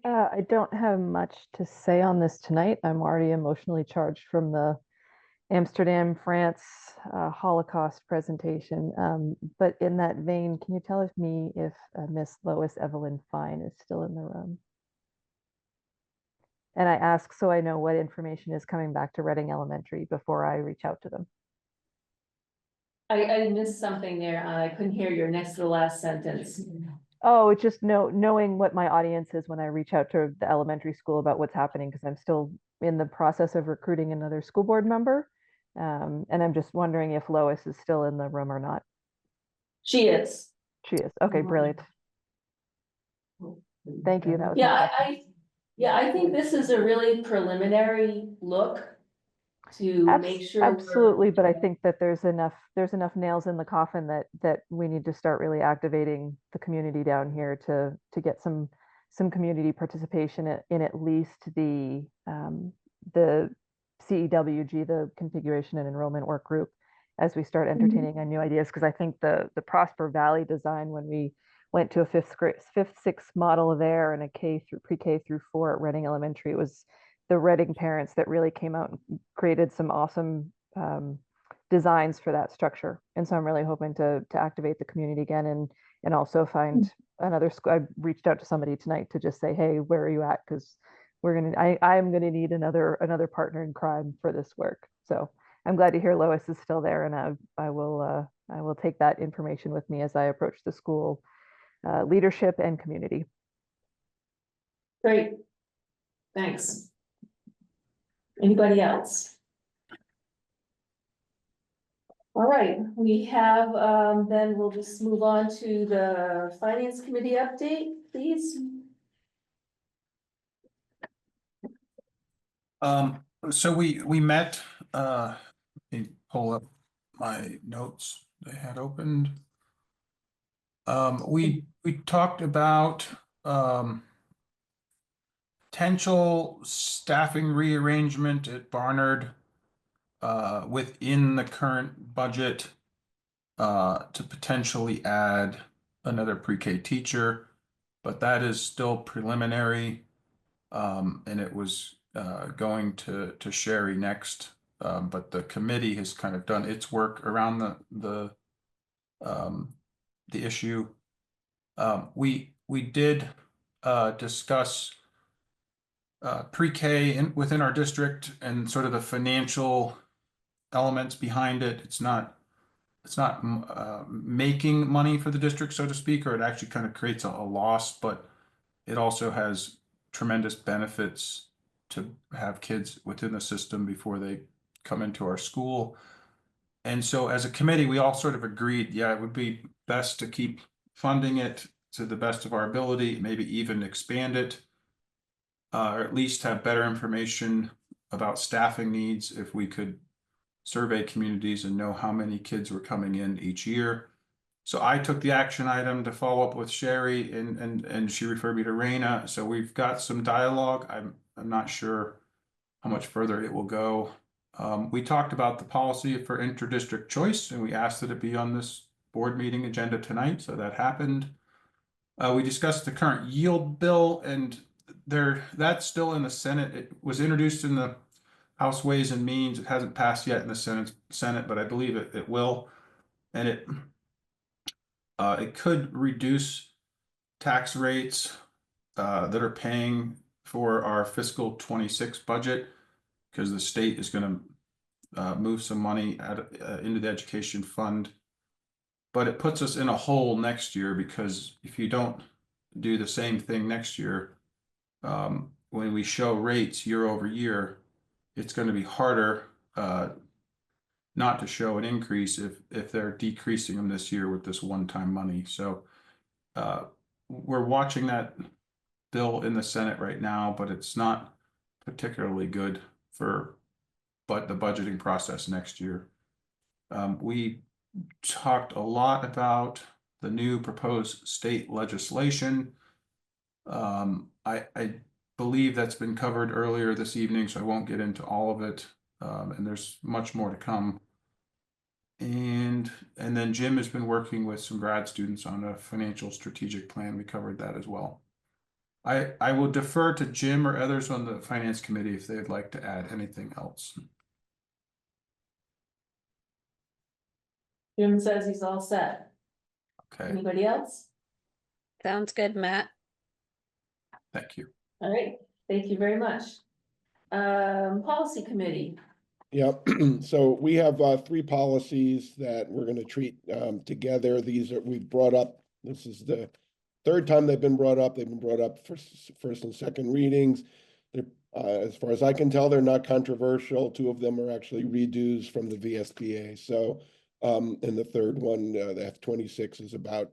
I don't have much to say on this tonight. I'm already emotionally charged from the Amsterdam, France Holocaust presentation. But in that vein, can you tell me if Miss Lois Evelyn Fine is still in the room? And I ask so I know what information is coming back to Reading Elementary before I reach out to them. I missed something there, Anna. I couldn't hear your next to the last sentence. Oh, it's just knowing what my audience is when I reach out to the elementary school about what's happening, because I'm still in the process of recruiting another school board member. And I'm just wondering if Lois is still in the room or not. She is. She is. Okay, brilliant. Thank you. That was my Yeah, question. I think this is a really preliminary look to make sure. Absolutely, but I think that there's enough nails in the coffin that we need to start really activating the community down here to get some community participation in at least the CEWG, the configuration and enrollment work group, as we start entertaining new ideas. Because I think the Prosper Valley design, when we went to a fifth, sixth model there and a pre-K through 4 at Reading Elementary, it was the Reading parents that really came out and created some awesome designs for that structure. And so I'm really hoping to activate the community again and also find another school. I reached out to somebody tonight to just say, hey, where are you at? Because I'm gonna need another partner in crime for this work. So I'm glad to hear Lois is still there, and I will take that information with me as I approach the school leadership and community. Great. Thanks. Anybody else? All right, we have, then we'll just move on to the Finance Committee update, please. So we met, let me pull up my notes they had opened. We talked about potential staffing rearrangement at Barnard within the current budget to potentially add another pre-K teacher, but that is still preliminary. And it was going to Sherry next, but the committee has kind of done its work around the issue. We did discuss pre-K within our district and sort of the financial elements behind it. It's not making money for the district, so to speak, or it actually kind of creates a loss, but it also has tremendous benefits to have kids within the system before they come into our school. And so as a committee, we all sort of agreed, yeah, it would be best to keep funding it to the best of our ability, maybe even expand it, or at least have better information about staffing needs if we could survey communities and know how many kids were coming in each year. So I took the action item to follow up with Sherry, and she referred me to Raina. So we've got some dialogue. I'm not sure how much further it will go. We talked about the policy for interdistrict choice, and we asked that it be on this board meeting agenda tonight. So that happened. We discussed the current yield bill, and that's still in the Senate. It was introduced in the House Ways and Means. It hasn't passed yet in the Senate, but I believe it will. And it could reduce tax rates that are paying for our fiscal 26 budget, because the state is going to move some money into the education fund. But it puts us in a hole next year, because if you don't do the same thing next year, when we show rates year over year, it's going to be harder not to show an increase if they're decreasing them this year with this one-time money. So we're watching that bill in the Senate right now, but it's not particularly good for the budgeting process next year. We talked a lot about the new proposed state legislation. I believe that's been covered earlier this evening, so I won't get into all of it. And there's much more to come. And then Jim has been working with some grad students on a financial strategic plan. We covered that as well. I will defer to Jim or others on the finance committee if they'd like to add anything else. Jim says he's all set. Okay. Anybody else? Sounds good, Matt. Thank you. All right, thank you very much. Policy Committee. Yep, so we have 3 policies that we're going to treat together. These are, we've brought up, this is the 3rd time they've been brought up. They've been brought up for first and second readings. They're As far as I can tell, they're not controversial. Two of them are actually redos from the VSBA. So, and the third one, the F-26 is about,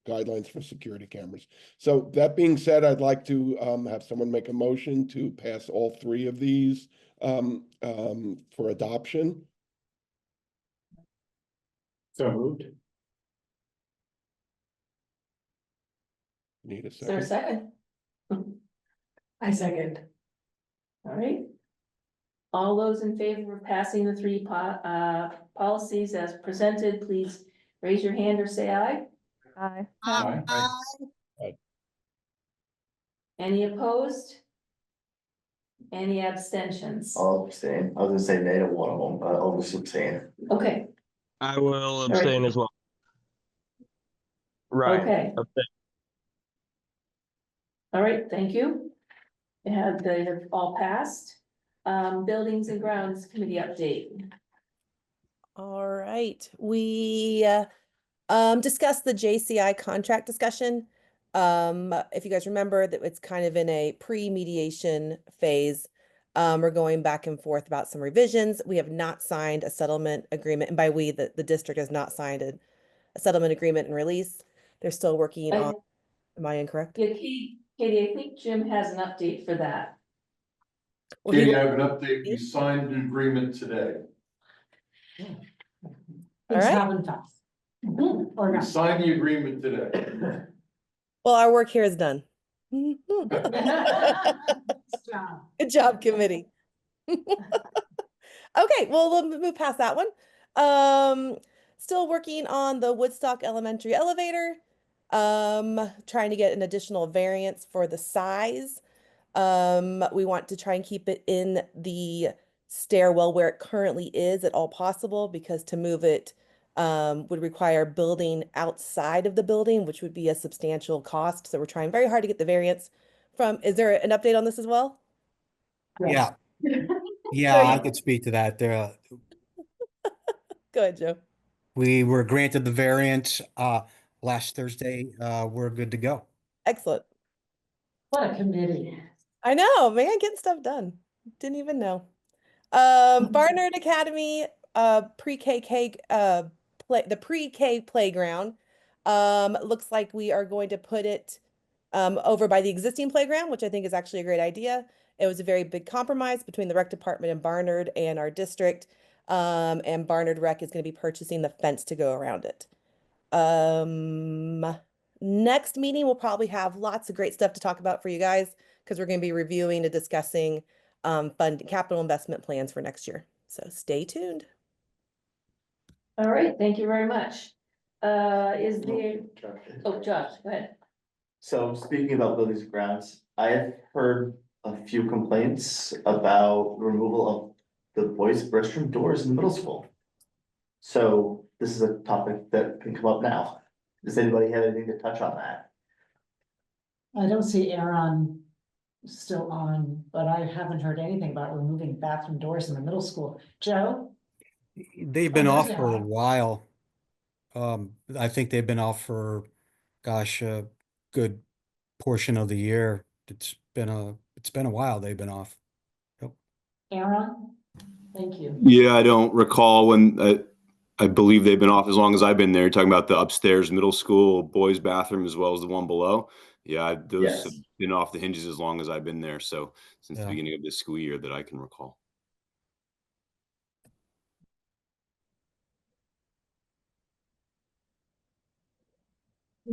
guidelines for security cameras. So that being said, I'd like to, have someone make a motion to pass all three of these, for adoption. So moved. Need a Is there a second? second? I second. All right. All those in favor of passing the three policies as presented, please raise your hand or say aye. Aye. Aye. Any opposed? Any abstentions? I'll abstain. I was gonna say nay to one of them, but I'll just abstain. Okay, I will right. abstain as well. Right. Okay. Abstain. All right, thank you. They have all passed. Buildings and Grounds Committee update. All right, we discussed the JCI contract discussion. If you guys remember that it's kind of in a pre-mediation phase. We're going back and forth about some revisions. We have not signed a settlement agreement, and by we, the district has not signed a settlement agreement and release. They're still working on, am I incorrect? Yeah, Katie, I think Jim has an update for that. Well, Katie, I have an update. We signed an agreement today. Things right. happen fast. Or We not. signed the agreement today. Well, our work here is done. Good Good job, committee. Okay, well, we'll move past that one. Still working on the Woodstock Elementary elevator. Trying to get an additional variance for the size. We want to try and keep it in the stairwell where it currently is at all possible, because to move it would require building outside of the building, which would be a substantial cost. So we're trying very hard to get the variance from, is there an update on this as well? Yeah. Yeah, Sorry. I could speak to that. There, Go ahead, Joe. we were granted the variance last Thursday. We're good to go. Excellent. What a committee. I know, man, getting stuff done. Didn't even know. Barnard Academy, pre-K, the pre-K playground. Looks like we are going to put it over by the existing playground, which I think is actually a great idea. It was a very big compromise between the rec department and Barnard and our district. And Barnard Rec is going to be purchasing the fence to go around it. Next meeting, we'll probably have lots of great stuff to talk about for you guys, because we're going to be reviewing and discussing fund capital investment plans for next year. So stay tuned. All right, thank you very much. Is there, oh, Josh, go ahead. So speaking about buildings and grounds, I have heard a few complaints about removal of the boys' restroom doors in the middle school. So this is a topic that can come up now. Does anybody have anything to touch on that? I don't see Aaron still on, but I haven't heard anything about removing bathroom doors in the middle school. Joe? They've been Oh, off there for they a are. while. I think they've been off for, gosh, a good portion of the year. It's been a while they've been off. Yep. Aaron? Thank you. Yeah, I don't recall when, I believe they've been off as long as I've been there. You're talking about the upstairs middle school boys bathroom as well as the one below. Yeah, those have been off the hinges as long as I've been there. So since the beginning of this school year that I can recall.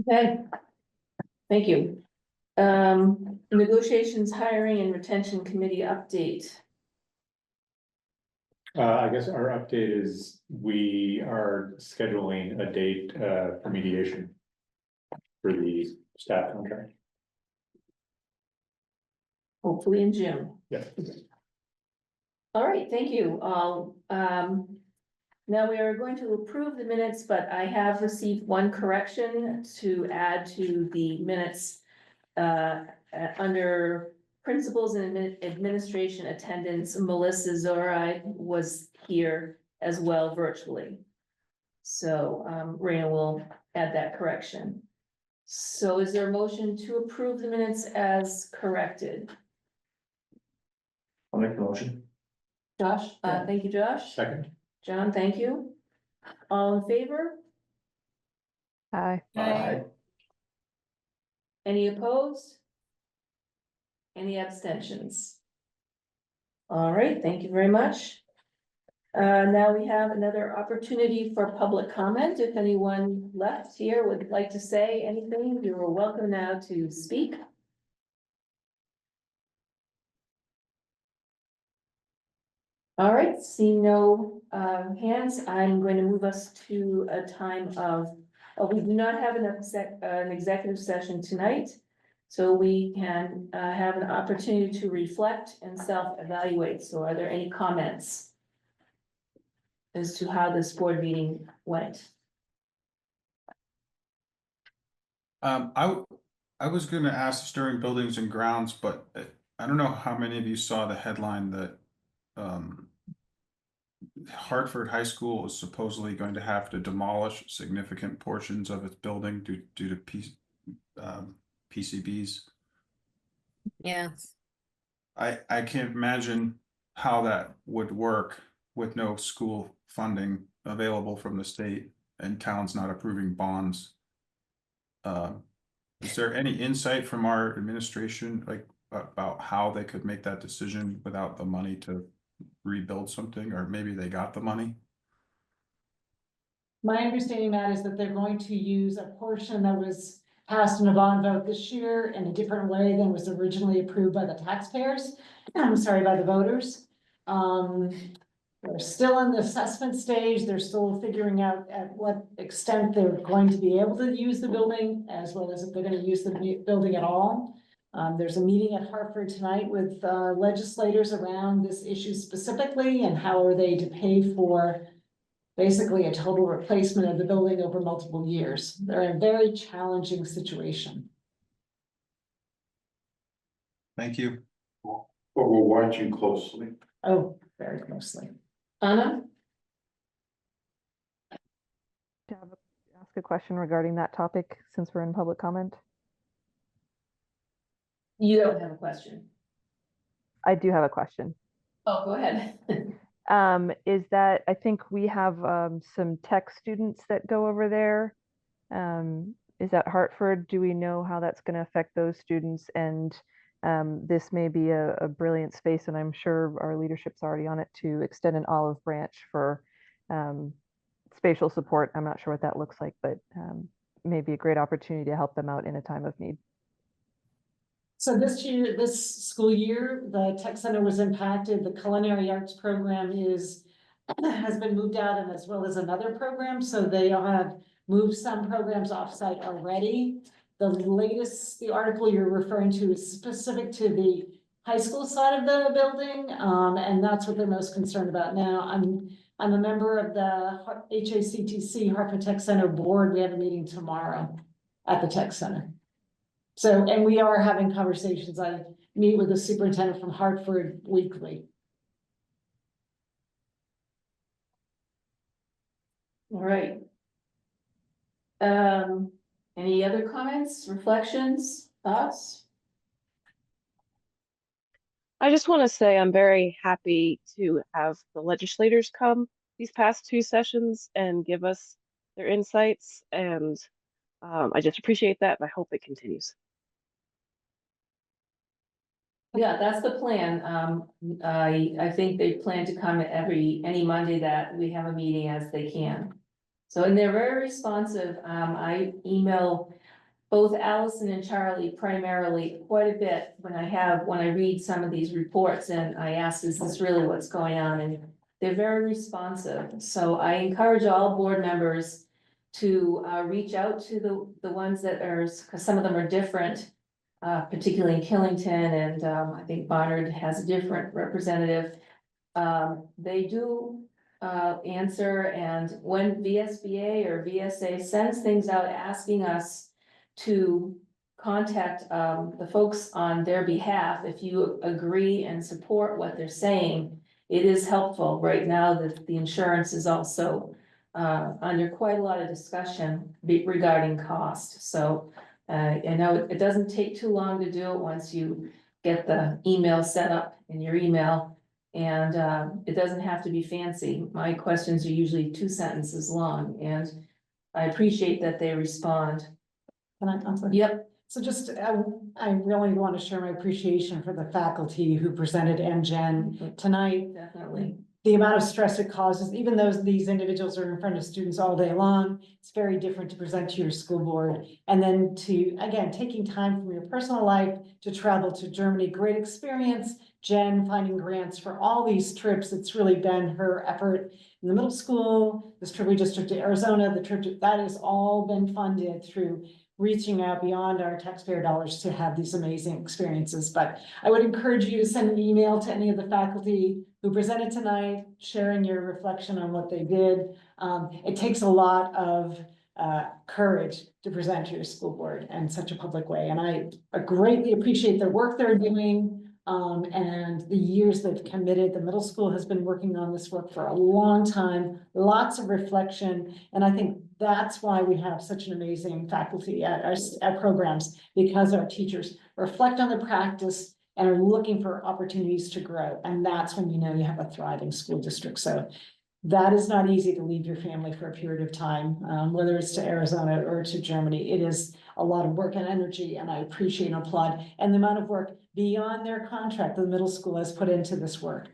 Okay. Thank you. Negotiations, hiring and retention committee update. I guess our update is we are scheduling a date for mediation for the staff contract. Hopefully in June. Yeah. All right, thank you all. Now we are going to approve the minutes, but I have received one correction to add to the minutes. Under principals and administration attendance, Melissa Zorai was here as well virtually. So Raina will add that correction. So is there a motion to approve the minutes as corrected? I'll make the motion. Josh, thank you, Josh. Second. John, thank you. All in favor? Aye. Aye. Any opposed? Any abstentions? All right, thank you very much. Now we have another opportunity for public comment. If anyone left here would like to say anything, you are welcome now to speak. All right, seeing no hands, I'm going to move us to a time of, we do not have an executive session tonight. So we can have an opportunity to reflect and self-evaluate. So are there any comments as to how this board meeting went? I was gonna ask this during buildings and grounds, but I don't know how many of you saw the headline that Hartford High School is supposedly going to have to demolish significant portions of its building due to PCBs. Yes. I can't imagine how that would work with no school funding available from the state and towns not approving bonds. Is there any insight from our administration, like about how they could make that decision without the money to rebuild something, or maybe they got the money? My understanding, Matt, is that they're going to use a portion that was passed in a bond vote this year in a different way than was originally approved by the taxpayers. I'm sorry, by the voters. They're still in the assessment stage. They're still figuring out at what extent they're going to be able to use the building, as well as if they're going to use the building at all. There's a meeting at Hartford tonight with legislators around this issue specifically, and how are they to pay for basically a total replacement of the building over multiple years. They're in a very challenging situation. Thank you. But we're watching closely. Oh, very closely. Anna? Ask a question regarding that topic since we're in public comment. You don't have a question. I do have a question. Oh, go ahead. Is that I think we have some tech students that go over there. Is that Hartford? Do we know how that's going to affect those students? And this may be a brilliant space, and I'm sure our leadership's already on it, to extend an olive branch for spatial support. I'm not sure what that looks like, but maybe a great opportunity to help them out in a time of need. So this school year, the tech center was impacted. The culinary arts program has been moved out, and as well as another program. So they have moved some programs offsite already. The article you're referring to is specific to the high school side of the building. And that's what they're most concerned about now. I'm a member of the HACTC Hartford Tech Center board. We have a meeting tomorrow at the tech center. So, and we are having conversations. I meet with the superintendent from Hartford weekly. All right. Any other comments, reflections, thoughts? I just want to say I'm very happy to have the legislators come these past two sessions and give us their insights, and I just appreciate that, and I hope it continues. Yeah, that's the plan. I think they plan to come any Monday that we have a meeting as they can. So, and they're very responsive. I email both Allison and Charlie primarily quite a bit when I read some of these reports, and I ask, is this really what's going on? And they're very responsive. So I encourage all board members to reach out to the ones that are, because some of them are different. Particularly in Killington, and I think Barnard has a different representative. They do answer, and when VSBA or VSA sends things out asking us to contact the folks on their behalf, if you agree and support what they're saying, it is helpful. Right now, the insurance is also under quite a lot of discussion regarding cost. So I know it doesn't take too long to do it once you get the email set up in your email. And it doesn't have to be fancy. My questions are usually 2 sentences long, and I appreciate that they respond. Can I answer? Yep. So just, I really want to share my appreciation for the faculty who presented and Jen tonight. Definitely. The amount of stress it causes, even though these individuals are in front of students all day long, it's very different to present to your school board. And then to, again, taking time from your personal life to travel to Germany, great experience. Jen finding grants for all these trips. It's really been her effort in the middle school, this trip we just took to Arizona, the trip that has all been funded through reaching out beyond our taxpayer dollars to have these amazing experiences. But I would encourage you to send an email to any of the faculty who presented tonight, sharing your reflection on what they did. It takes a lot of courage to present to your school board in such a public way. And I greatly appreciate the work they're doing and the years they've committed. The middle school has been working on this work for a long time, lots of reflection. And I think that's why we have such an amazing faculty at our programs, because our teachers reflect on the practice and are looking for opportunities to grow. And that's when you know you have a thriving school district. So that is not easy to leave your family for a period of time, whether it's to Arizona or to Germany. It is a lot of work and energy, and I appreciate and applaud. And the amount of work beyond their contract the middle school has put into this work.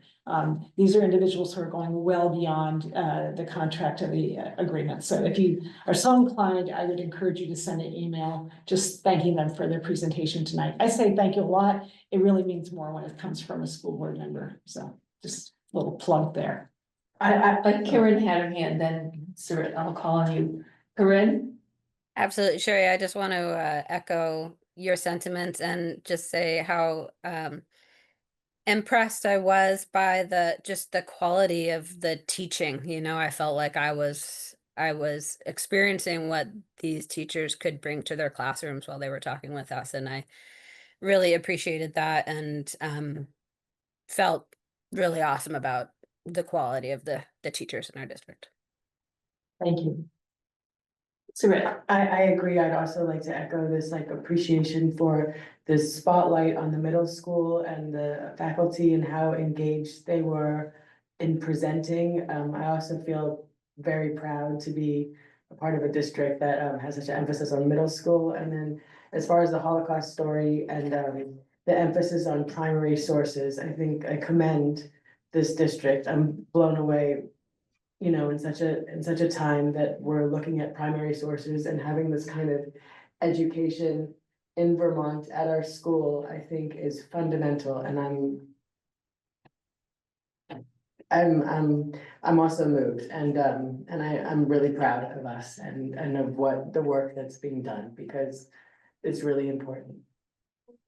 These are individuals who are going well beyond the contract of the agreement. So if you are so inclined, I would encourage you to send an email just thanking them for their presentation tonight. I say thank you a lot. It really means more when it comes from a school board member. So just a little plug there. But Karen had her hand, then Sir, I'll call on you. Corinne? Absolutely, Sherry. I just want to echo your sentiments and just say how impressed I was by just the quality of the teaching. You know, I felt like I was experiencing what these teachers could bring to their classrooms while they were talking with us, and I really appreciated that and felt really awesome about the quality of the teachers in our district. Thank you. I agree. I'd also like to echo this appreciation for the spotlight on the middle school and the faculty and how engaged they were in presenting. I also feel very proud to be a part of a district that has such an emphasis on middle school. And then as far as the Holocaust story and the emphasis on primary sources, I think I commend this district. I'm blown away, you know, in such a time that we're looking at primary sources and having this kind of education in Vermont at our school, I think is fundamental. And I'm also moved, and I'm really proud of us and of what the work that's being done, because it's really important.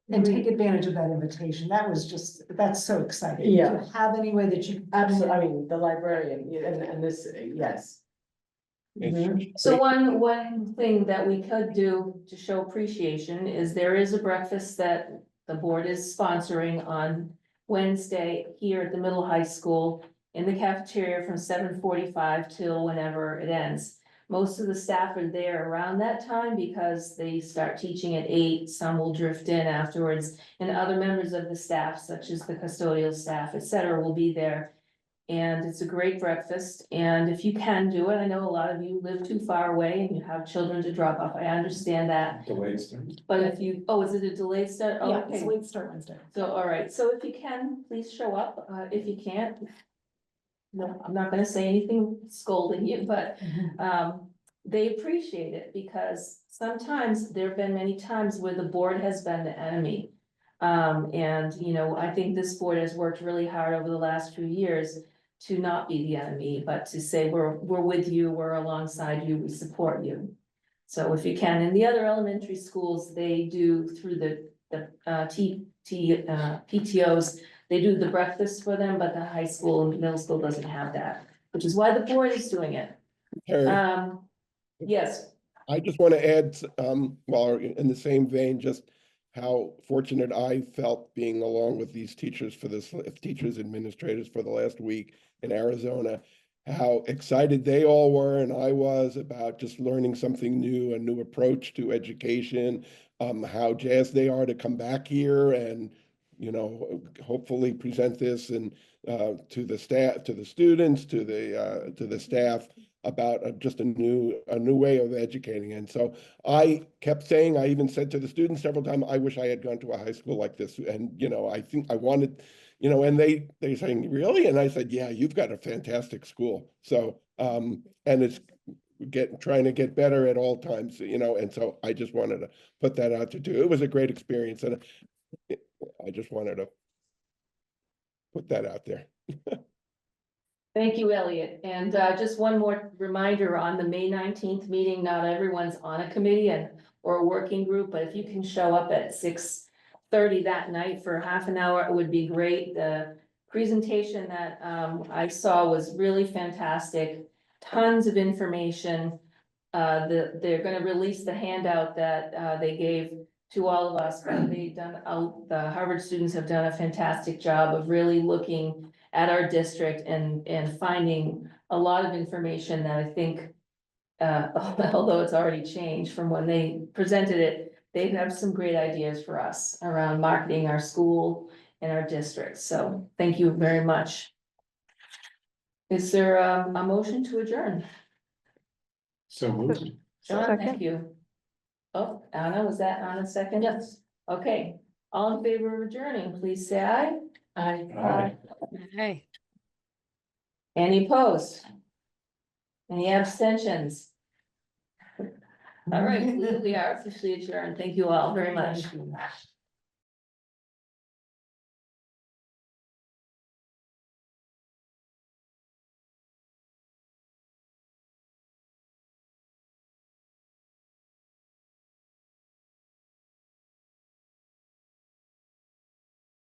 And take advantage of that invitation. That's so exciting. Yeah. If you have any way that you. Absolutely. I mean, the librarian and this, yes. So one thing that we could do to show appreciation is there is a breakfast that the board is sponsoring on Wednesday here at the middle high school in the cafeteria from 7:45 till whenever it ends. Most of the staff are there around that time because they start teaching at 8. Some will drift in afterwards, and other members of the staff, such as the custodial staff, et cetera, will be there. And it's a great breakfast, and if you can do it, I know a lot of you live too far away and you have children to drop off, I understand that. Delayed start. But if you, oh, is it a delayed start? Oh, Yeah, okay. it's late start Wednesday. So, all right, so if you can, please show up, if you can't. No, I'm not gonna say anything scolding you, but, they appreciate it because sometimes there have been many times where the board has been the enemy. And, you know, I think this board has worked really hard over the last few years to not be the enemy, but to say, we're with you, we're alongside you, we support you. So if you can, in the other elementary schools, they do through the PTOs, they do the breakfast for them, but the high school and middle school doesn't have that, which is why the board is doing it. Harry, Yes. I just want to add, while in the same vein, just how fortunate I felt being along with these teachers administrators for the last week in Arizona, how excited they all were and I was about just learning something new, a new approach to education, how jazzed they are to come back here and you know, hopefully present this and to the staff, to the students, to the staff about just a new way of educating. And so I kept saying, I even said to the students several times, I wish I had gone to a high school like this. And, you know, I think I wanted, you know, and they saying, really? And I said, yeah, you've got a fantastic school. So, and it's trying to get better at all times, you know, and so I just wanted to put that out to do. It was a great experience, and I just wanted to put that out there. Thank you, Elliot. And just one more reminder on the May 19th meeting, not everyone's on a committee or a working group, but if you can show up at 6:30 that night for half an hour, it would be great. The presentation that I saw was really fantastic, tons of information. They're gonna release the handout that they gave to all of us, but the Harvard students have done a fantastic job of really looking at our district and finding a lot of information that I think, although it's already changed from when they presented it, they have some great ideas for us around marketing our school and our district. So thank you very much. Is there a motion to adjourn? So moved. John, thank you. Oh, Anna, was that Anna's second? Yes. Okay, all in favor of adjourning, please say aye. Aye. Hey. Any opposed? Any abstentions? All right, we are officially adjourned. Thank you all very much.